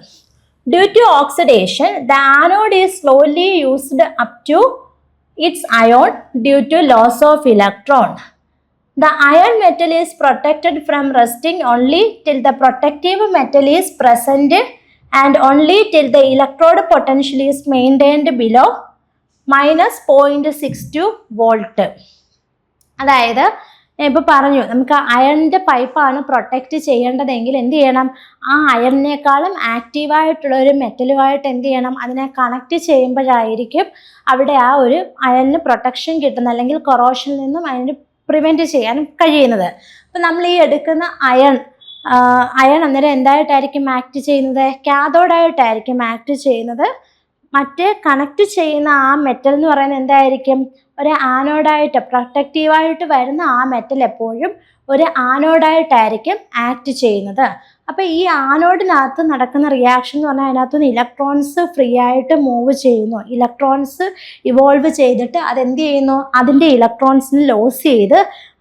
Due to oxidation the anode is slowly used up to its ion due to loss of electron. The iron metal is protected from rusting only till the protective metal is present and only till the electrode potential is maintained below -0.62 volt. അതായത് ഇപ്പോൾ പറഞ്ഞു നമുക്ക് അയണിൻ്റെ പൈപ്പാണ് protect ചെയ്യേണ്ടതെങ്കിൽ എന്ത് ചെയ്യണം? ആ അയണിനേക്കാളും ആക്റ്റീവായിട്ടുള്ള ഒരു മെറ്റലുമായിട്ട് എന്ത് ചെയ്യണം? അതിനെ കണക്ട് ചെയ്യുമ്പോഴായിരിക്കും അവിടെ ആ ഒരു അയണിന് പ്രൊട്ടക്ഷൻ കിട്ടുന്നത്, അല്ലെങ്കിൽ കൊറോഷനിൽ നിന്നും അതിന് പ്രിവെൻറ്റ് ചെയ്യാൻ കഴിയുന്നത്. അപ്പം നമ്മൾ ഈ എടുക്കുന്ന അയൺ അന്നേരം എന്തായിട്ടായിരിക്കും ആക്ട് ചെയ്യുന്നത്? കാഥോഡായിട്ടായിരിക്കും ആക്ട് ചെയ്യുന്നത്. മറ്റേ കണക്ട് ചെയ്യുന്ന ആ മെറ്റൽ എന്ന് പറയുന്നത് എന്തായിരിക്കും? ഒരു ആനോഡായിട്ട് പ്രൊട്ടക്റ്റീവായിട്ട് വരുന്ന ആ മെറ്റൽ എപ്പോഴും ഒരു ആനോഡായിട്ടായിരിക്കും ആക്ട് ചെയ്യുന്നത്. അപ്പോൾ ഈ ആനോഡിനകത്ത് നടക്കുന്ന റിയാക്ഷൻ എന്ന് പറഞ്ഞാൽ അതിനകത്തുനിന്ന് ഇലക്ട്രോൺസ് ഫ്രീ ആയിട്ട് മൂവ് ചെയ്യുന്നു. ഇലക്ട്രോൺസ് ഇവോൾവ് ചെയ്തിട്ട് അതെന്ത് ചെയ്യുന്നു? അതിൻ്റെ ഇലക്ട്രോൺസിന് ലോസ് ചെയ്ത്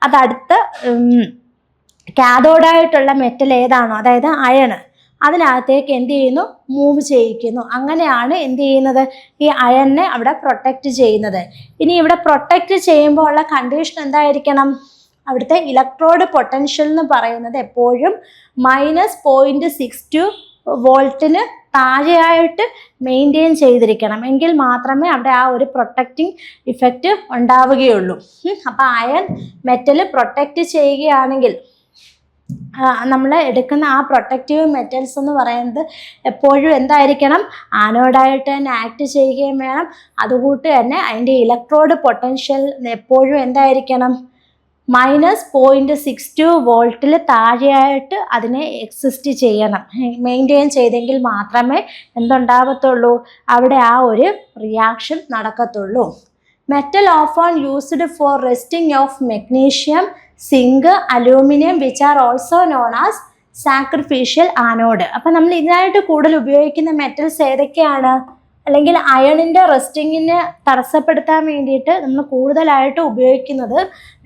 അതടുത്ത കാഥോഡായിട്ടുള്ള മെറ്റൽ ഏതാണോ, അതായത് അയണ്, അതിനകത്തേക്ക് എന്ത് ചെയ്യുന്നു? മൂവ് ചെയ്യിക്കുന്നു. അങ്ങനെയാണ് എന്ത് ചെയ്യുന്നത്? ഈ അയണിനെ അവിടെ പ്രൊട്ടക്റ്റ് ചെയ്യുന്നത്. ഇനി ഇവിടെ പ്രൊട്ടക്റ്റ് ചെയ്യുമ്പോൾ ഉള്ള കണ്ടീഷൻ എന്തായിരിക്കണം? അവിടുത്തെ ഇലക്ട്രോഡ് പൊട്ടൻഷ്യൽ എന്ന് പറയുന്നത് എപ്പോഴും -0.62 വോൾട്ടിന് താഴെയായിട്ട് മെയിൻറ്റെയിൻ ചെയ്തിരിക്കണം. എങ്കിൽ മാത്രമേ അവിടെ ആ ഒരു പ്രൊട്ടക്റ്റിംഗ് ഇഫക്റ്റ് ഉണ്ടാവുകയുള്ളൂ. അപ്പോൾ അയൺ മെറ്റൽ പ്രൊട്ടക്റ്റ് ചെയ്യുകയാണെങ്കിൽ നമ്മൾ എടുക്കുന്ന ആ പ്രൊട്ടക്റ്റീവ് മെറ്റൽസ് എന്ന് പറയുന്നത് എപ്പോഴും എന്തായിരിക്കണം? ആനോഡായിട്ട് തന്നെ ആക്ട് ചെയ്യുകയും വേണം. അതുകൂട്ട് തന്നെ അതിൻ്റെ ഇലക്ട്രോഡ് പൊട്ടൻഷ്യൽ എപ്പോഴും എന്തായിരിക്കണം? -0.62 വോൾട്ടിൽ താഴെയായിട്ട് അതിനെ എക്സിസ്റ്റ് ചെയ്യണം, മെയിൻറ്റെയിൻ ചെയ്തെങ്കിൽ മാത്രമേ എന്തുണ്ടാകത്തുള്ളൂ? അവിടെ ആ ഒരു റിയാക്ഷൻ നടക്കത്തുള്ളൂ. Metal often used for resting of magnesium, zinc, aluminium which are also known as sacrificial anode. അപ്പം നമ്മൾ ഇതിനായിട്ട് കൂടുതൽ ഉപയോഗിക്കുന്ന മെറ്റൽസ് ഏതൊക്കെയാണ്? അല്ലെങ്കിൽ അയണിൻ്റെ റെസ്റ്റിങ്ങിനെ തടസ്സപ്പെടുത്താൻ വേണ്ടിയിട്ട് നമ്മൾ കൂടുതലായിട്ട് ഉപയോഗിക്കുന്നത്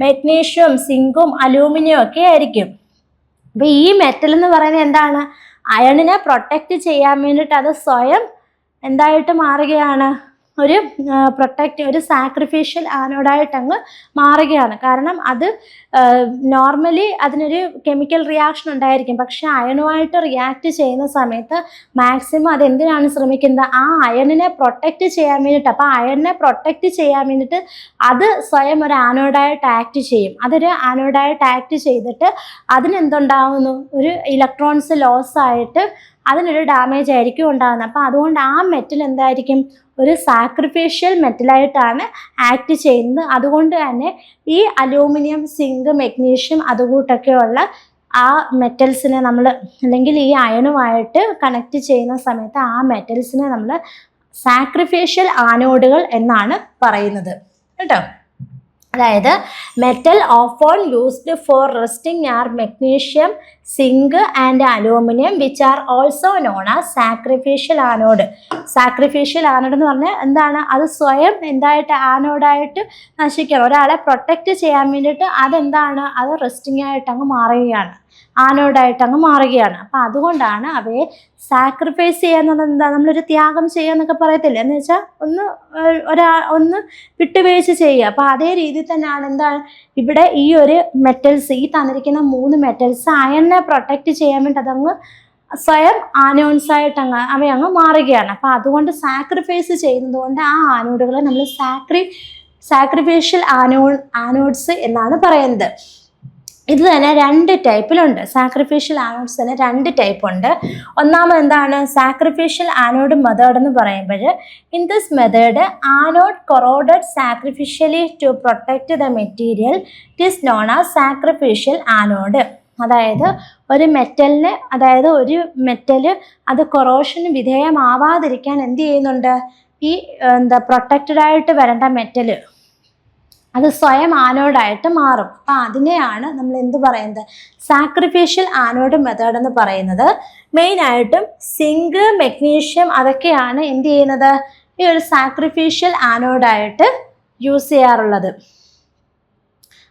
മെഗ്നീഷ്യം, സിങ്കും അലൂമിനിയം ഒക്കെ ആയിരിക്കും. അപ്പോൾ ഈ മെറ്റൽ എന്ന് പറയുന്നത് എന്താണ്? അയണിനെ പ്രൊട്ടക്റ്റ് ചെയ്യാൻ വേണ്ടിയിട്ട് അത് സ്വയം എന്തായിട്ട് മാറുകയാണ്? ഒരു ഒരു സാക്രിഫിഷ്യൽ ആനോഡായിട്ട് അങ്ങ് മാറുകയാണ്. കാരണം അത് നോർമലി അതിനൊരു കെമിക്കൽ റിയാക്ഷൻ ഉണ്ടായിരിക്കും, പക്ഷെ അയണുമായിട്ട് റിയാക്ട് ചെയ്യുന്ന സമയത്ത് മാക്സിമം അത് എന്തിനാണ് ശ്രമിക്കുന്നത്, ആ അയണിനെ പ്രൊട്ടക്റ്റ് ചെയ്യാൻ വേണ്ടിയിട്ട്. അപ്പോൾ അയണിനെ പ്രൊട്ടക്റ്റ് ചെയ്യാൻ വേണ്ടിയിട്ട് അത് സ്വയം ഒരു ആനോഡായിട്ട് ആക്ട് ചെയ്യും. അതൊരു ആനോഡായിട്ട് ആക്ട് ചെയ്തിട്ട് അതിനെന്തുണ്ടാവുന്നു, ഒരു ഇലക്ട്രോൺസ് ലോസ് ആയിട്ട് അതിനൊരു ഡാമേജ് ആയിരിക്കും ഉണ്ടാകുന്നത്. അപ്പോൾ അതുകൊണ്ട് ആ മെറ്റൽ എന്തായിരിക്കും, ഒരു സാക്രിഫിഷ്യൽ മെറ്റലായിട്ടാണ് ആക്ട് ചെയ്യുന്നത്. അതുകൊണ്ട് തന്നെ ഈ അലൂമിനിയം, സിങ്ക്, മെഗ്നീഷ്യം അതുകൂട്ടൊക്കെയുള്ള ആ മെറ്റൽസിനെ നമ്മൾ, അല്ലെങ്കിൽ ഈ അയണുമായിട്ട് കണക്ട് ചെയ്യുന്ന സമയത്ത് ആ മെറ്റൽസിനെ നമ്മൾ സാക്രിഫിഷ്യൽ ആനോഡുകൾ എന്നാണ് പറയുന്നത് കേട്ടോ. അതായത് metal often used for resting are magnesium, zinc and aluminium which are also known as sacrificial anode. Sacrificial anode എന്ന് പറഞ്ഞാൽ എന്താണ്, അത് സ്വയം എന്തായിട്ട് ആനോഡായിട്ട് നശിക്കണം. ഒരാളെ പ്രൊട്ടക്റ്റ് ചെയ്യാൻ വേണ്ടിയിട്ട് അതെന്താണ്, അത് റെസ്റ്റിംഗ് ആയിട്ട് അങ്ങ് മാറുകയാണ്, ആനോഡായിട്ട് അങ്ങ് മാറുകയാണ്. അപ്പം അതുകൊണ്ടാണ് അവയെ സാക്രിഫൈസ് ചെയ്യാന്നുള്ളത്. എന്താ, നമ്മളൊരു ത്യാഗം ചെയ്യുക എന്നൊക്കെ പറയത്തില്ല, എന്ന് വെച്ചാൽ ഒന്ന് വിട്ടുവീഴ്ച ചെയ്യുക. അപ്പം അതേ രീതിയിൽ തന്നെയാണ് എന്താണ് ഇവിടെ ഈ ഒരു മെറ്റൽസ്, ഈ തന്നിരിക്കുന്ന 3 മെറ്റൽസ് അയണിനെ പ്രൊട്ടക്റ്റ് ചെയ്യാൻ വേണ്ടി അതങ്ങ് സ്വയം ആനോൺസായിട്ട് അവയങ്ങ് മാറുകയാണ്. അപ്പം അതുകൊണ്ട് സാക്രിഫൈസ് ചെയ്യുന്നത് കൊണ്ട് ആ ആനോഡുകളെ നമ്മൾ സാക്രിഫിഷ്യൽ ആനോഡ്സ് എന്നാണ് പറയുന്നത്. ഇത് തന്നെ 2 ടൈപ്പിലുണ്ട്. സാക്രിഫിഷ്യൽ ആനോഡ്സ് തന്നെ 2 ടൈപ്പ് ഉണ്ട്. ഒന്നാമത് എന്താണ്, സാക്രിഫിഷ്യൽ ആനോഡ് മെത്തേഡ് എന്ന് പറയുമ്പോൾ, in this method anode corroded sacrificially to protect the material, it is known as sacrificial anode. അതായത് ഒരു മെറ്റലിന്, അതായത് ഒരു മെറ്റല് അത് കൊറോഷന് വിധേയമാവാതിരിക്കാൻ എന്ത് ചെയ്യുന്നുണ്ട്, ഈ പ്രൊട്ടക്റ്റഡായിട്ട് വരേണ്ട മെറ്റല് അത് സ്വയം ആനോഡായിട്ട് മാറും. അപ്പം അതിനെയാണ് നമ്മൾ എന്ത് പറയുന്നത്, സാക്രിഫിഷ്യൽ ആനോഡ് മെത്തേഡ് എന്ന് പറയുന്നത്. മെയിനായിട്ടും സിങ്ക്, മെഗ്നീഷ്യം അതൊക്കെയാണ് എന്ത് ചെയ്യുന്നത്, ഈ ഒരു സാക്രിഫിഷ്യൽ ആനോഡായിട്ട് യൂസ് ചെയ്യാറുള്ളത്.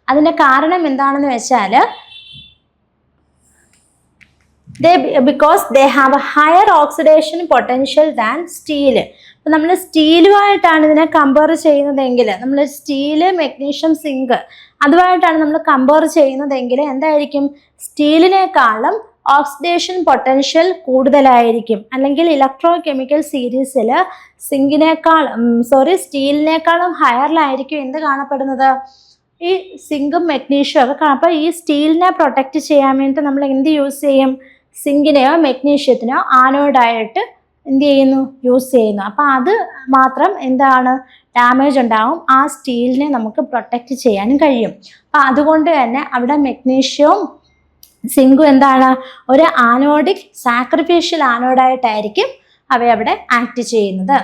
അതിൻ്റെ കാരണം എന്താണെന്ന് വെച്ചാൽ, because they have a higher oxidation potential than steel. അപ്പം നമ്മൾ സ്റ്റീലുമായിട്ടാണ് ഇതിനെ കമ്പയർ ചെയ്യുന്നതെങ്കിൽ, നമ്മൾ സ്റ്റീല്, മെഗ്നീഷ്യം, സിങ്ക് അതുമായിട്ടാണ് നമ്മൾ കമ്പയർ ചെയ്യുന്നതെങ്കിൽ എന്തായിരിക്കും, സ്റ്റീലിനേക്കാളും ഓക്സിഡേഷൻ പൊട്ടൻഷ്യൽ കൂടുതലായിരിക്കും. അല്ലെങ്കിൽ ഇലക്ട്രോ കെമിക്കൽ സീരീസിൽ സ്റ്റീലിനേക്കാളും ഹയറിലായിരിക്കും എന്ത് കാണപ്പെടുന്നത്, ഈ സിങ്കും മെഗ്നീഷ്യവും ഒക്കെ കാണാം. അപ്പോൾ ഈ സ്റ്റീലിനെ പ്രൊട്ടക്റ്റ് ചെയ്യാൻ വേണ്ടിയിട്ട് നമ്മൾ എന്ത് യൂസ് ചെയ്യും, സിങ്കിനെയോ മെഗ്നീഷ്യത്തിനോ ആനോഡായിട്ട് എന്ത് ചെയ്യുന്നു, യൂസ് ചെയ്യുന്നു. അപ്പോൾ അത് മാത്രം എന്താണ്, ഡാമേജ് ഉണ്ടാവും, ആ സ്റ്റീലിനെ നമുക്ക് പ്രൊട്ടക്റ്റ് ചെയ്യാനും കഴിയും. അപ്പം അതുകൊണ്ട് തന്നെ അവിടെ മെഗ്നീഷ്യവും സിങ്കും എന്താണ്, ഒരു ആനോഡിക് സാക്രിഫിഷ്യൽ ആനോഡായിട്ടായിരിക്കും അവയവിടെ ആക്ട് ചെയ്യുന്നത്.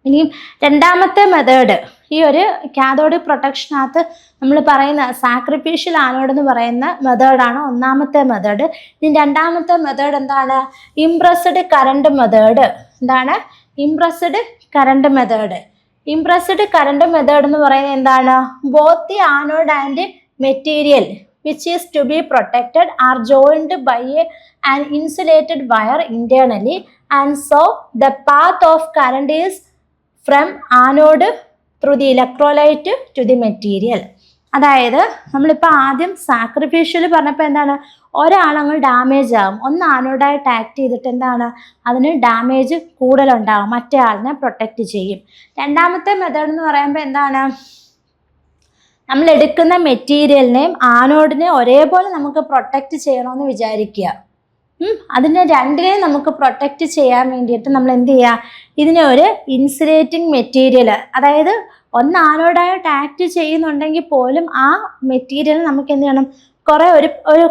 ഇനിയും രണ്ടാമത്തെ മെത്തേഡ്, ഈ ഒരു കാഥോഡ് പ്രൊട്ടക്ഷനകത്ത് നമ്മൾ പറയുന്ന സാക്രിഫിഷ്യൽ ആനോഡ് എന്ന് പറയുന്ന മെത്തേഡാണ് ഒന്നാമത്തെ മെത്തേഡ്. ഇനി രണ്ടാമത്തെ മെത്തേഡ് എന്താണ്, ഇംപ്രസ്ഡ് കറണ്ട് മെത്തേഡ്. എന്താണ്, impressed current method. Impressed current method എന്ന് പറയുന്നത് എന്താണ്, both the anode and material which is to be protected are joined by an insulated wire internally, and so the path of current is from anode through the electrolyte to the material. അതായത് നമ്മളിപ്പോൾ ആദ്യം sacrificial പറഞ്ഞപ്പോൾ എന്താണ്, ഒരാളങ്ങ് damage ആകും, ഒന്ന് ആനോഡായിട്ട് act ചെയ്തിട്ട് എന്താണ്, അതിന് ഡാമേജ് കൂടുതലുണ്ടാകും, മറ്റേ ആളിനെ പ്രൊട്ടക്റ്റ് ചെയ്യും. രണ്ടാമത്തെ മെത്തേഡ് എന്ന് പറയുമ്പോൾ എന്താണ്, നമ്മൾ എടുക്കുന്ന മെറ്റീരിയലിനെയും ആനോഡിനെയും ഒരേപോലെ നമുക്ക് പ്രൊട്ടക്റ്റ് ചെയ്യണമെന്ന് വിചാരിക്കുക. അതിനെ രണ്ടിനെയും നമുക്ക് പ്രൊട്ടക്റ്റ് ചെയ്യാൻ വേണ്ടിയിട്ട് നമ്മൾ എന്ത് ചെയ്യുക, ഇതിനെ ഒരു ഇൻസുലേറ്റിംഗ് മെറ്റീരിയൽ, അതായത് ഒന്ന് ആനോഡായിട്ട് ആക്ട് ചെയ്യുന്നുണ്ടെങ്കിൽ പോലും ആ മെറ്റീരിയൽ നമുക്ക് എന്ത് ചെയ്യണം,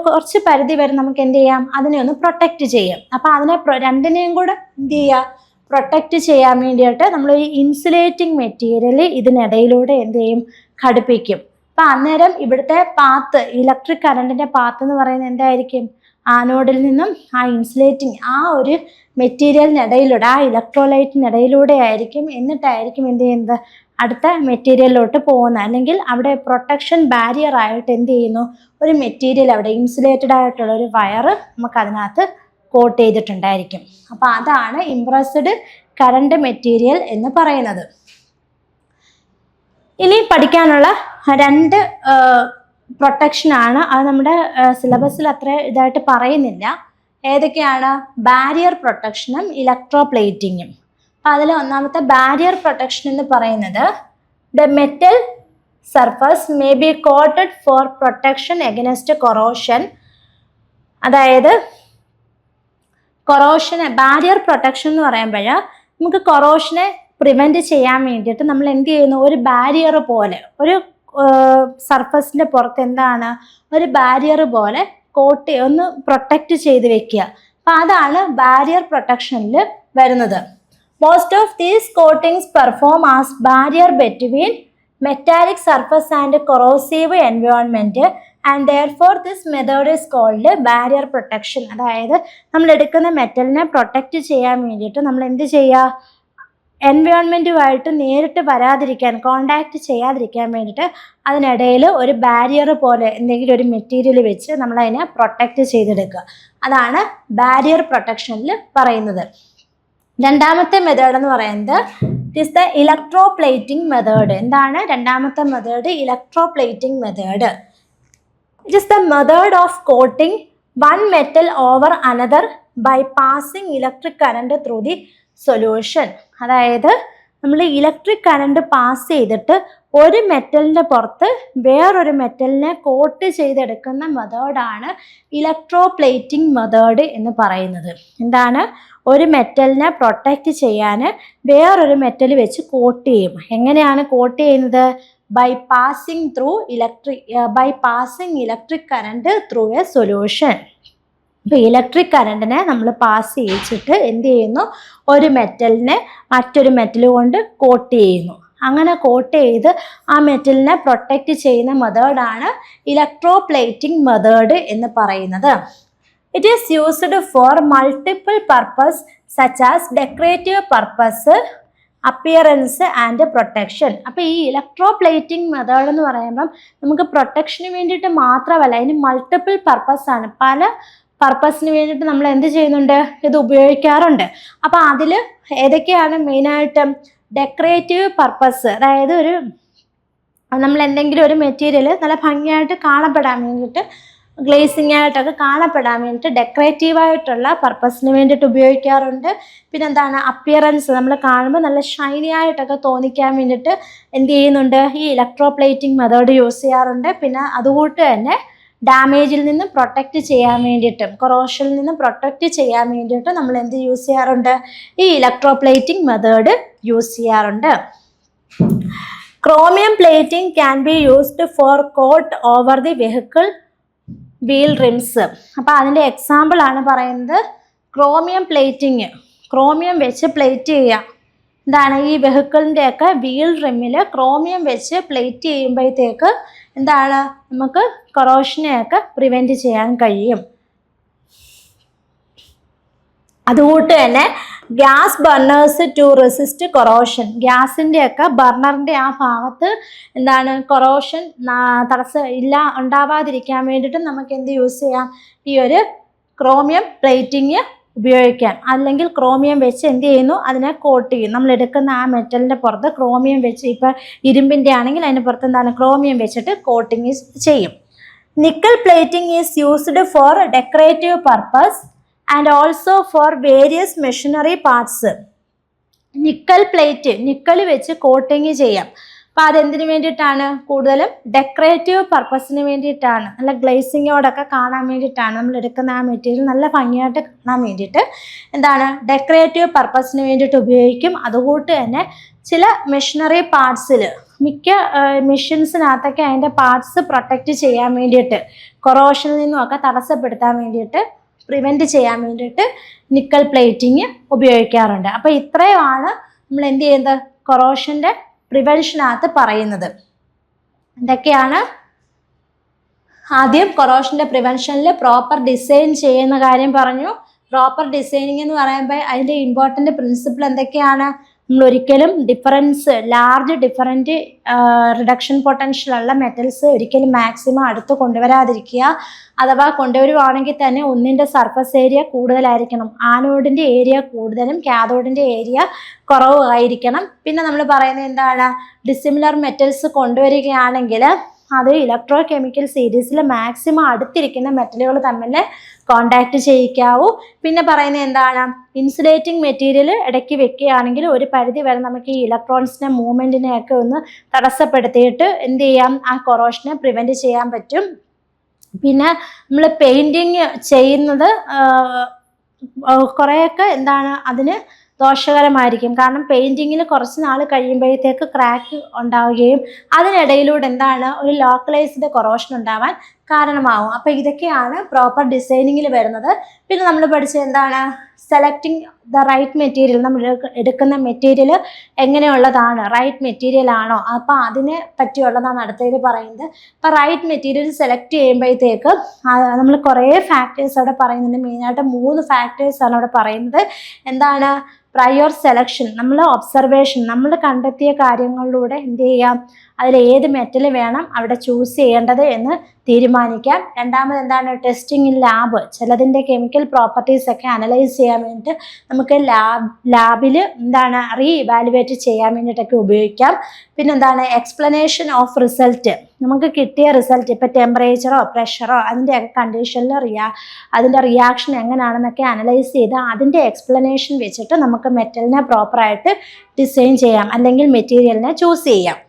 കുറച്ച് പരിധി വരെ നമുക്ക് എന്ത് ചെയ്യാം, അതിനെ ഒന്ന് പ്രൊട്ടക്റ്റ് ചെയ്യാം. അപ്പം അതിനെ രണ്ടിനെയും കൂടെ എന്ത് ചെയ്യുക, പ്രൊട്ടക്റ്റ് ചെയ്യാൻ വേണ്ടിയിട്ട് നമ്മളൊരു ഇൻസുലേറ്റിംഗ് മെറ്റീരിയൽ ഇതിനിടയിലൂടെ എന്ത് ചെയ്യും, ഘടിപ്പിക്കും. അപ്പം അന്നേരം ഇവിടുത്തെ പാത്ത്, ഇലക്ട്രിക് കറണ്ടിൻ്റെ പാത്ത് എന്ന് പറയുന്നത് എന്തായിരിക്കും, ആനോഡിൽ നിന്നും ആ ഇൻസുലേറ്റിംഗ് ആ ഒരു മെറ്റീരിയലിനിടയിലൂടെ, ആ ഇലക്ട്രോലൈറ്റിനിടയിലൂടെ ആയിരിക്കും, എന്നിട്ടായിരിക്കും എന്ത് ചെയ്യുന്നത്, അടുത്ത മെറ്റീരിയലിലോട്ട് പോകുന്നത്. അല്ലെങ്കിൽ അവിടെ പ്രൊട്ടക്ഷൻ ബാരിയർ ആയിട്ട് എന്ത് ചെയ്യുന്നു, ഒരു മെറ്റീരിയൽ അവിടെ ഇൻസുലേറ്റഡ് ആയിട്ടുള്ള ഒരു വയർ നമുക്ക് അതിനകത്ത് കോട്ട് ചെയ്തിട്ടുണ്ടായിരിക്കും. അപ്പോൾ അതാണ് ഇംപ്രസ്ഡ് കറണ്ട് മെറ്റീരിയൽ എന്ന് പറയുന്നത്. ഇനി പഠിക്കാനുള്ള 2 പ്രൊട്ടക്ഷനാണ്. അത് നമ്മുടെ സിലബസിൽ അത്ര ഇതായിട്ട് പറയുന്നില്ല. ഏതൊക്കെയാണ്? ബാരിയർ പ്രൊട്ടക്ഷനും ഇലക്ട്രോപ്ലേറ്റിങ്ങും. അപ്പം അതിൽ ഒന്നാമത്തെ ബാരിയർ പ്രൊട്ടക്ഷൻ എന്ന് പറയുന്നത് the metal surface may be coated for protection against corrosion. അതായത് കൊറോഷനെ ബാരിയർ പ്രൊട്ടക്ഷൻ എന്ന് പറയുമ്പോൾ നമുക്ക് കൊറോഷനെ പ്രിവെൻറ്റ് ചെയ്യാൻ വേണ്ടിയിട്ട് നമ്മൾ എന്ത് ചെയ്യുന്നു? ഒരു ബാരിയർ പോലെ ഒരു സർഫസിൻ്റെ പുറത്ത് എന്താണ് ഒരു ബാരിയർ പോലെ കോട്ട് ഒന്ന് പ്രൊട്ടക്റ്റ് ചെയ്ത് വെക്കുക. അപ്പം അതാണ് ബാരിയർ പ്രൊട്ടക്ഷനിൽ വരുന്നത്. Most of these coatings perform as barrier between metallic surface and corrosive environment and therefore this method is called barrier protection. അതായത് നമ്മൾ എടുക്കുന്ന മെറ്റലിനെ പ്രൊട്ടക്റ്റ് ചെയ്യാൻ വേണ്ടിയിട്ട് നമ്മൾ എന്ത് ചെയ്യുക? എൻവയോൺമെൻറ്റുമായിട്ട് നേരിട്ട് വരാതിരിക്കാൻ, കോണ്ടാക്ട് ചെയ്യാതിരിക്കാൻ വേണ്ടിയിട്ട് അതിനിടയിൽ ഒരു ബാരിയർ പോലെ എന്തെങ്കിലും ഒരു മെറ്റീരിയൽ വെച്ച് നമ്മളതിനെ പ്രൊട്ടക്റ്റ് ചെയ്തെടുക്കുക. അതാണ് ബാരിയർ പ്രൊട്ടക്ഷനിൽ പറയുന്നത്. രണ്ടാമത്തെ മെത്തേഡ് എന്ന് പറയുന്നത് it is the electroplating method. എന്താണ് രണ്ടാമത്തെ method? Electroplating method. It is the method of coating one metal over another by passing electric current through the solution. അതായത് നമ്മൾ ഇലക്ട്രിക് കറണ്ട് പാസ് ചെയ്തിട്ട് ഒരു മെറ്റലിൻ്റെ പുറത്ത് വേറൊരു മെറ്റലിനെ കോട്ട് ചെയ്തെടുക്കുന്ന മെത്തേഡാണ് ഇലക്ട്രോപ്ലേറ്റിംഗ് മെത്തേഡ് എന്ന് പറയുന്നത്. എന്താണ്? ഒരു മെറ്റലിനെ പ്രൊട്ടക്റ്റ് ചെയ്യാൻ വേറൊരു മെറ്റൽ വെച്ച് കോട്ട് ചെയ്യും. എങ്ങനെയാണ് കോട്ട് ചെയ്യുന്നത്? By passing electric current through a solution. ഇപ്പോൾ ഇലക്ട്രിക് കറണ്ടിനെ നമ്മൾ പാസ് ചെയ്യിച്ചിട്ട് എന്ത് ചെയ്യുന്നു? ഒരു മെറ്റലിനെ മറ്റൊരു മെറ്റൽ കൊണ്ട് കോട്ട് ചെയ്യുന്നു. അങ്ങനെ കോട്ട് ചെയ്ത് ആ മെറ്റലിനെ പ്രൊട്ടക്റ്റ് ചെയ്യുന്ന മെത്തേഡാണ് ഇലക്ട്രോപ്ലേറ്റിംഗ് മെത്തേഡ് എന്ന് പറയുന്നത്. It is used for multiple purpose such as decorative purpose, appearance and protection. അപ്പോൾ ഈ ഇലക്ട്രോപ്ലേറ്റിംഗ് മെത്തേഡ് എന്ന് പറയുമ്പം നമുക്ക് പ്രൊട്ടക്ഷന് വേണ്ടിയിട്ട് മാത്രമല്ല, അതിന് മൾട്ടിപ്പിൾ പർപ്പസാണ്. പല പർപ്പസിന് വേണ്ടിയിട്ട് നമ്മൾ എന്ത് ചെയ്യുന്നുണ്ട്? ഇത് ഉപയോഗിക്കാറുണ്ട്. അപ്പോൾ അതിൽ ഏതൊക്കെയാണ് മെയിനായിട്ട്? ഡെക്കറേറ്റീവ് പർപ്പസ്, അതായത് നമ്മൾ എന്തെങ്കിലും ഒരു മെറ്റീരിയൽ നല്ല ഭംഗിയായിട്ട് കാണപ്പെടാൻ വേണ്ടിയിട്ട്, ഗ്ലേസിംഗ് ആയിട്ടൊക്കെ കാണപ്പെടാൻ വേണ്ടിയിട്ട് ഡെക്കറേറ്റീവായിട്ടുള്ള പർപ്പസിന് വേണ്ടിയിട്ട് ഉപയോഗിക്കാറുണ്ട്. പിന്നെ എന്താണ്? അപ്പിയറൻസ്, നമ്മൾ കാണുമ്പോൾ നല്ല ഷൈനി ആയിട്ടൊക്കെ തോന്നിക്കാൻ വേണ്ടിയിട്ട് എന്ത് ചെയ്യുന്നുണ്ട്? ഈ ഇലക്ട്രോപ്ലേറ്റിംഗ് മെത്തേഡ് യൂസ് ചെയ്യാറുണ്ട്. പിന്നെ അതുകൂട്ട് തന്നെ ഡാമേജിൽ നിന്ന് പ്രൊട്ടക്റ്റ് ചെയ്യാൻ വേണ്ടിയിട്ടും കൊറോഷനിൽ നിന്ന് പ്രൊട്ടക്റ്റ് ചെയ്യാൻ വേണ്ടിയിട്ട് നമ്മൾ എന്ത് യൂസ് ചെയ്യാറുണ്ട്? ഈ ഇലക്ട്രോപ്ലേറ്റിംഗ് മെത്തേഡ് യൂസ് ചെയ്യാറുണ്ട്. Chromium plating can be used for coat over the vehicle wheel rims. അപ്പോൾ അതിൻ്റെ എക്സാമ്പിളാണ് പറയുന്നത് ക്രോമിയം പ്ലേറ്റിംഗ്. ക്രോമിയം വെച്ച് പ്ലേറ്റ് ചെയ്യുക. എന്താണ്? ഈ വെഹിക്കിളിൻ്റെയൊക്കെ വീൽ റിമ്മിൽ ക്രോമിയം വെച്ച് പ്ലേറ്റ് ചെയ്യുമ്പോഴത്തേക്ക് എന്താണ്? നമുക്ക് കൊറോഷനെയൊക്കെ പ്രിവെൻറ്റ് ചെയ്യാൻ കഴിയും. അതുകൂട്ട് തന്നെ gas burners to resist corrosion. ഗ്യാസിൻ്റെയൊക്കെ ബർണറിൻ്റെ ആ ഭാഗത്ത് എന്താണ്? കൊറോഷൻ ഉണ്ടാവാതിരിക്കാൻ വേണ്ടിയിട്ട് നമുക്ക് എന്ത് യൂസ് ചെയ്യാം? ഈ ഒരു ക്രോമിയം പ്ലേറ്റിംഗ് ഉപയോഗിക്കാം. അല്ലെങ്കിൽ ക്രോമിയം വെച്ച് എന്ത് ചെയ്യുന്നു? അതിനെ കോട്ട് ചെയ്യും. നമ്മൾ എടുക്കുന്ന ആ മെറ്റലിൻ്റെ പുറത്ത് ക്രോമിയം വെച്ച്, ഇപ്പോൾ ഇരുമ്പിൻ്റെ ആണെങ്കിൽ അതിൻ്റെ പുറത്ത് എന്താണ്? ക്രോമിയം വെച്ചിട്ട് കോട്ടിങ് ചെയ്യും. Nickel plating is used for decorative purpose and also for various machinery parts. Nickel വെച്ച് കോട്ടിങ് ചെയ്യാം. അപ്പോൾ അതെന്തിനു വേണ്ടിയിട്ടാണ്? കൂടുതലും ഡെക്കറേറ്റീവ് പർപ്പസിന് വേണ്ടിയിട്ടാണ്. നല്ല ഗ്ലേസിങ്ങോടൊക്കെ കാണാൻ വേണ്ടിയിട്ടാണ് നമ്മൾ എടുക്കുന്ന ആ മെറ്റീരിയൽ നല്ല ഭംഗിയായിട്ട് കാണാൻ വേണ്ടിയിട്ട് എന്താണ്? ഡെക്കറേറ്റീവ് പർപ്പസിന് വേണ്ടിയിട്ട് ഉപയോഗിക്കും. അതുകൂട്ട് തന്നെ ചില മെഷീനറി പാർട്സിൽ, മിക്ക മെഷീൻസിനകത്തൊക്കെ അതിൻ്റെ പാർട്സ് പ്രൊട്ടക്റ്റ് ചെയ്യാൻ വേണ്ടിയിട്ട്, കൊറോഷനിൽ നിന്നുമൊക്കെ തടസ്സപ്പെടുത്താൻ വേണ്ടിയിട്ട്, പ്രിവെൻറ്റ് ചെയ്യാൻ വേണ്ടിയിട്ട് നിക്കൽ പ്ലേറ്റിംഗ് ഉപയോഗിക്കാറുണ്ട്. അപ്പോൾ ഇത്രയുമാണ് നമ്മൾ എന്ത് ചെയ്യുന്നത്? കൊറോഷൻ്റെ പ്രിവെൻഷനകത്ത് പറയുന്നത്. എന്തൊക്കെയാണ്? ആദ്യം കൊറോഷൻ്റെ പ്രിവെൻഷനിൽ പ്രോപ്പർ ഡിസൈൻ ചെയ്യുന്ന കാര്യം പറഞ്ഞു. പ്രോപ്പർ ഡിസൈനിങ് എന്ന് പറയുമ്പോൾ അതിൻ്റെ ഇമ്പോർട്ടൻ്റ് പ്രിൻസിപ്പിൾ എന്തൊക്കെയാണ്? നമ്മൾ ഒരിക്കലും ലാർജ് ഡിഫറൻറ്റ് റിഡക്ഷൻ പൊട്ടൻഷ്യൽ ഉള്ള മെറ്റൽസ് ഒരിക്കലും മാക്സിമം അടുത്ത് കൊണ്ടുവരാതിരിക്കുക. അഥവാ കൊണ്ടുവരുവാണെങ്കിൽ തന്നെ ഒന്നിൻ്റെ സർഫസ് ഏരിയ കൂടുതലായിരിക്കണം. ആനോഡിൻ്റെ ഏരിയ കൂടുതലും കാഥോഡിൻ്റെ ഏരിയ കുറവായിരിക്കണം. പിന്നെ നമ്മൾ പറയുന്നത് എന്താണ്, ഡിസിമിലർ മെറ്റൽസ് കൊണ്ടുവരികയാണെങ്കിൽ അത് ഇലക്ട്രോ കെമിക്കൽ സീരീസിൽ മാക്സിമം അടുത്തിരിക്കുന്ന മെറ്റലുകൾ തമ്മിൽ കോണ്ടാക്ട് ചെയ്യിക്കാവൂ. പിന്നെ പറയുന്നത് എന്താണ്, ഇൻസുലേറ്റിംഗ് മെറ്റീരിയൽ ഇടയ്ക്ക് വെക്കുകയാണെങ്കിൽ ഒരു പരിധി വരെ നമുക്ക് ഈ ഇലക്ട്രോൺസിനെ മൂവ്മെൻറ്റിനെയൊക്കെ ഒന്ന് തടസ്സപ്പെടുത്തിയിട്ട് എന്ത് ചെയ്യാം, ആ കൊറോഷനെ പ്രിവെൻറ്റ് ചെയ്യാൻ പറ്റും. പിന്നെ നമ്മൾ പെയിൻറ്റിങ് ചെയ്യുന്നത് കുറേയൊക്കെ എന്താണ് അതിന് ദോഷകരമായിരിക്കും. കാരണം പെയിൻറ്റിങ്ങിൽ കുറച്ച് നാൾ കഴിയുമ്പോഴത്തേക്ക് ക്രാക്ക് ഉണ്ടാവുകയും അതിനിടയിലൂടെ എന്താണ് ഒരു ലോക്കലൈസ്ഡ് കൊറോഷൻ ഉണ്ടാവാൻ കാരണമാവും. അപ്പോൾ ഇതൊക്കെയാണ് പ്രോപ്പർ ഡിസൈനിങ്ങിൽ വരുന്നത്. പിന്നെ നമ്മൾ പഠിച്ചത് എന്താണ്, സെലക്ടിങ് ദ റൈറ്റ് മെറ്റീരിയൽ. നമ്മൾ എടുക്കുന്ന മെറ്റീരിയൽ എങ്ങനെയുള്ളതാണ്, റൈറ്റ് മെറ്റീരിയൽ ആണോ, അപ്പോൾ അതിനെ പറ്റിയുള്ളതാണ് അടുത്തതിൽ പറയുന്നത്. അപ്പോൾ റൈറ്റ് മെറ്റീരിയൽ സെലക്ട് ചെയ്യുമ്പോഴത്തേക്ക് നമ്മൾ കുറേ ഫാക്ടേഴ്സ് അവിടെ പറയുന്നുണ്ട്. മെയിനായിട്ട് 3 ഫാക്ടേഴ്സാണ് അവിടെ പറയുന്നത്. എന്താണ്, പ്രയോർ സെലക്ഷൻ, നമ്മൾ ഒബ്സർവേഷൻ, നമ്മൾ കണ്ടെത്തിയ കാര്യങ്ങളിലൂടെ എന്ത് ചെയ്യാം, അതിൽ ഏത് മെറ്റൽ വേണം അവിടെ ചൂസ് ചെയ്യേണ്ടത് എന്ന് തീരുമാനിക്കാം. രണ്ടാമത് എന്താണ്, ടെസ്റ്റിംഗ് ഇൻ ലാബ്. ചിലതിൻ്റെ കെമിക്കൽ പ്രോപ്പർട്ടീസ് ഒക്കെ അനലൈസ് ചെയ്യാൻ വേണ്ടിയിട്ട് നമുക്ക് ലാബിൽ എന്താണ് റീഇവാലുവേറ്റ് ചെയ്യാൻ വേണ്ടിയിട്ടൊക്കെ ഉപയോഗിക്കാം. പിന്നെന്താണ്, എക്സ്പ്ലനേഷൻ ഓഫ് റിസൾട്ട്. നമുക്ക് കിട്ടിയ റിസൾട്ട് ഇപ്പോൾ ടെമ്പറേച്ചറോ പ്രഷറോ അതിൻ്റെയൊക്കെ കണ്ടീഷനിൽ അതിൻ്റെ റിയാക്ഷൻ എങ്ങനെയാണെന്നൊക്കെ അനലൈസ് ചെയ്ത് അതിൻ്റെ എക്സ്പ്ലനേഷൻ വെച്ചിട്ട് നമുക്ക് മെറ്റലിനെ പ്രോപ്പറായിട്ട് ഡിസൈൻ ചെയ്യാം, അല്ലെങ്കിൽ മെറ്റീരിയലിനെ ചൂസ് ചെയ്യാം.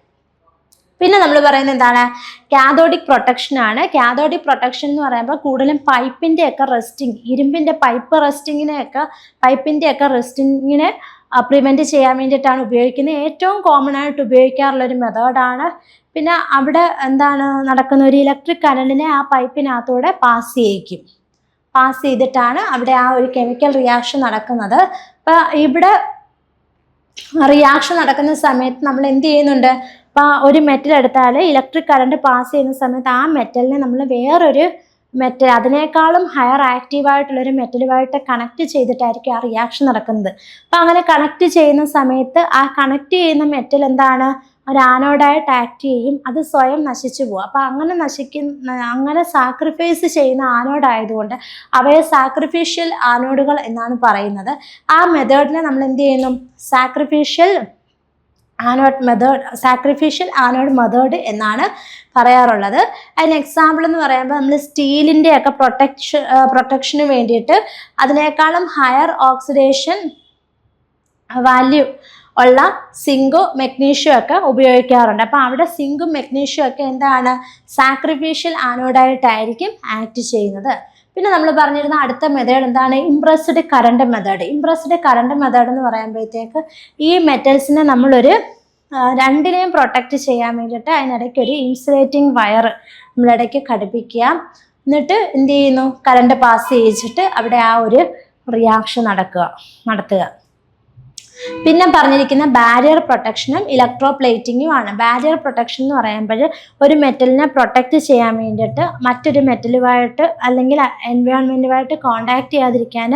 പിന്നെ നമ്മൾ പറയുന്നത് എന്താണ്, കാഥോഡിക് പ്രൊട്ടക്ഷൻ ആണ്. കാഥോഡിക് പ്രൊട്ടക്ഷൻ എന്ന് പറയുമ്പോൾ കൂടുതലും പൈപ്പിൻ്റെയൊക്കെ റെസ്റ്റിംഗ്, ഇരുമ്പിൻ്റെ പൈപ്പ് പൈപ്പിൻ്റെയൊക്കെ റെസ്റ്റിങ്ങിനെ പ്രിവെൻറ്റ് ചെയ്യാൻ വേണ്ടിയിട്ടാണ് ഉപയോഗിക്കുന്നത്. ഏറ്റവും കോമൺ ആയിട്ട് ഉപയോഗിക്കാറുള്ളൊരു മെത്തേഡാണ്. പിന്നെ അവിടെ എന്താണ് നടക്കുന്ന, ഒരു ഇലക്ട്രിക് കറണ്ടിനെ ആ പൈപ്പിനകത്തൂടെ പാസ് ചെയ്തിട്ടാണ് അവിടെ ആ ഒരു കെമിക്കൽ റിയാക്ഷൻ നടക്കുന്നത്. അപ്പം ഇവിടെ റിയാക്ഷൻ നടക്കുന്ന സമയത്ത് നമ്മൾ എന്ത് ചെയ്യുന്നുണ്ട്, അപ്പോൾ ഒരു മെറ്റൽ എടുത്താൽ ഇലക്ട്രിക് കറണ്ട് പാസ് ചെയ്യുന്ന സമയത്ത് ആ മെറ്റലിനെ നമ്മൾ വേറൊരു മെറ്റൽ അതിനേക്കാളും ഹയർ ആക്റ്റീവായിട്ടുള്ളൊരു മെറ്റലുമായിട്ട് കണക്ട് ചെയ്തിട്ടായിരിക്കും ആ റിയാക്ഷൻ നടക്കുന്നത്. അപ്പോൾ അങ്ങനെ കണക്ട് ചെയ്യുന്ന സമയത്ത് ആ കണക്ട് ചെയ്യുന്ന മെറ്റൽ എന്താണ്, ഒരു ആനോഡായിട്ട് ആക്ട് ചെയ്യും, അത് സ്വയം നശിച്ചു പോകും. അപ്പോൾ അങ്ങനെ സാക്രിഫൈസ് ചെയ്യുന്ന ആനോഡായതുകൊണ്ട് അവയെ സാക്രിഫിഷ്യൽ ആനോഡുകൾ എന്നാണ് പറയുന്നത്. ആ മെത്തേഡിനെ നമ്മൾ എന്ത് ചെയ്യുന്നു, സാക്രിഫിഷ്യൽ ആനോഡ് മെത്തേഡ് എന്നാണ് പറയാറുള്ളത്. അതിന് എക്സാമ്പിൾ എന്ന് പറയുമ്പോൾ നമ്മൾ സ്റ്റീലിൻ്റെ ഒക്കെ പ്രൊട്ടക്ഷന് വേണ്ടിയിട്ട് അതിനേക്കാളും ഹയർ ഓക്സിഡേഷൻ വാല്യൂ ഉള്ള സിങ്കും മെഗ്നീഷ്യം ഒക്കെ ഉപയോഗിക്കാറുണ്ട്. അപ്പോൾ അവിടെ സിങ്കും മെഗ്നീഷ്യം ഒക്കെ എന്താണ്, സാക്രിഫിഷ്യൽ ആനോഡായിട്ടായിരിക്കും ആക്ട് ചെയ്യുന്നത്. പിന്നെ നമ്മൾ പറഞ്ഞിരുന്ന അടുത്ത മെത്തേഡ് എന്താണ്, impressed current method. Impressed current method എന്ന് പറയുമ്പോഴത്തേക്ക് ഈ മെറ്റൽസിനെ നമ്മളൊരു രണ്ടിനെയും പ്രൊട്ടക്റ്റ് ചെയ്യാൻ വേണ്ടിയിട്ട് അതിനിടയ്ക്ക് ഒരു ഇൻസുലേറ്റിംഗ് വയർ നമ്മളിടയ്ക്ക് ഘടിപ്പിക്കുക. എന്നിട്ട് എന്ത് ചെയ്യുന്നു, കറണ്ട് പാസ് ചെയ്യിച്ചിട്ട് അവിടെ ആ ഒരു റിയാക്ഷൻ നടത്തുക. പിന്നെ പറഞ്ഞിരിക്കുന്ന ബാരിയർ പ്രൊട്ടക്ഷനും ഇലക്ട്രോ പ്ലേറ്റിങ്ങുമാണ്. ബാരിയർ പ്രൊട്ടക്ഷൻ എന്ന് പറയുമ്പോൾ ഒരു മെറ്റലിനെ പ്രൊട്ടക്റ്റ് ചെയ്യാൻ വേണ്ടിയിട്ട് മറ്റൊരു മെറ്റലുമായിട്ട് അല്ലെങ്കിൽ എൻവയോൺമെൻറ്റുമായിട്ട് കോണ്ടാക്ട് ചെയ്യാതിരിക്കാൻ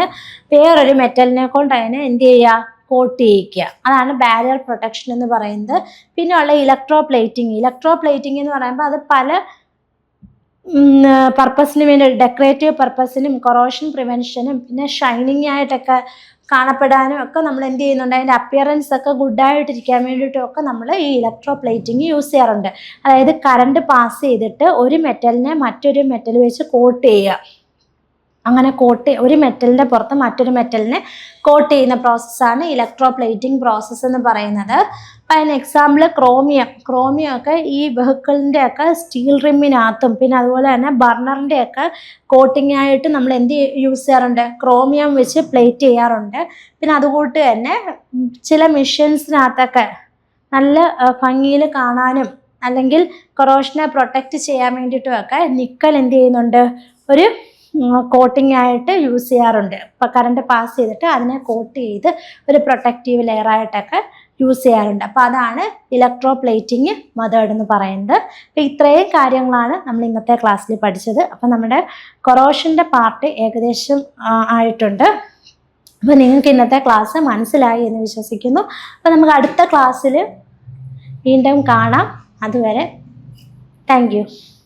വേറൊരു മെറ്റലിനെ കൊണ്ട് അതിനെ എന്ത് ചെയ്യുക, കോട്ട് ചെയ്യിക്കുക. അതാണ് ബാരിയർ പ്രൊട്ടക്ഷൻ എന്ന് പറയുന്നത്. പിന്നെ ഉള്ള ഇലക്ട്രോ പ്ലേറ്റിംഗ് എന്ന് പറയുമ്പോൾ അത് പല പർപ്പസിന് വേണ്ടി, ഡെക്കറേറ്റീവ് പർപ്പസിനും കൊറോഷൻ പ്രിവെൻഷനും പിന്നെ ഷൈനിങ് ആയിട്ടൊക്കെ കാണപ്പെടാനും ഒക്കെ നമ്മൾ എന്ത് ചെയ്യുന്നുണ്ട്, അതിൻ്റെ അപ്പിയറൻസ് ഒക്കെ ഗുഡായിട്ടിരിക്കാൻ വേണ്ടിയിട്ടും ഒക്കെ നമ്മൾ ഈ ഇലക്ട്രോ പ്ലേറ്റിംഗ് യൂസ് ചെയ്യാറുണ്ട്. അതായത് കറണ്ട് പാസ് ചെയ്തിട്ട് ഒരു മെറ്റലിനെ മറ്റൊരു മെറ്റൽ വെച്ച് കോട്ട് ചെയ്യുക. അങ്ങനെ ഒരു മെറ്റലിൻ്റെ പുറത്ത് മറ്റൊരു മെറ്റലിനെ കോട്ട് ചെയ്യുന്ന പ്രോസസ്സാണ് ഇലക്ട്രോ പ്ലേറ്റിംഗ് പ്രോസസ്സ് എന്ന് പറയുന്നത്. അപ്പം അതിന് എക്സാമ്പിൾ ക്രോമിയം ഒക്കെ ഈ വെഹിക്കിളിൻ്റെ ഒക്കെ സ്റ്റീൽ റിമ്മിനകത്തും പിന്നെ അതുപോലെ തന്നെ ബർണറിൻ്റെ ഒക്കെ കോട്ടിംഗ് ആയിട്ട് നമ്മൾ എന്ത് യൂസ് ചെയ്യാറുണ്ട്, ക്രോമിയം വെച്ച് പ്ലേറ്റ് ചെയ്യാറുണ്ട്. പിന്നെ അതുകൂട്ട് തന്നെ ചില മെഷീൻസിനകത്തൊക്കെ നല്ല ഭംഗിയിൽ കാണാനും അല്ലെങ്കിൽ കൊറോഷനെ പ്രൊട്ടക്റ്റ് ചെയ്യാൻ വേണ്ടിയിട്ടുമൊക്കെ നിക്കൽ എന്ത് ചെയ്യുന്നുണ്ട്, ഒരു കോട്ടിംഗ് ആയിട്ട് യൂസ് ചെയ്യാറുണ്ട്. ഇപ്പോൾ കറണ്ട് പാസ് ചെയ്തിട്ട് അതിനെ കോട്ട് ചെയ്ത് ഒരു പ്രൊട്ടക്റ്റീവ് ലെയറായിട്ടൊക്കെ യൂസ് ചെയ്യാറുണ്ട്. അപ്പോൾ അതാണ് ഇലക്ട്രോ പ്ലേറ്റിംഗ് മെത്തേഡ് എന്ന് പറയുന്നത്. അപ്പോൾ ഇത്രയും കാര്യങ്ങളാണ് നമ്മൾ ഇന്നത്തെ ക്ലാസ്സിൽ പഠിച്ചത്. അപ്പോൾ നമ്മുടെ കൊറോഷൻ്റെ പാർട്ട് ഏകദേശം ആയിട്ടുണ്ട്. അപ്പോൾ നിങ്ങൾക്ക് ഇന്നത്തെ ക്ലാസ് മനസ്സിലായി എന്ന് വിശ്വസിക്കുന്നു. അപ്പോൾ നമുക്ക് അടുത്ത ക്ലാസ്സിൽ വീണ്ടും കാണാം. അതുവരെ താങ്ക് യു.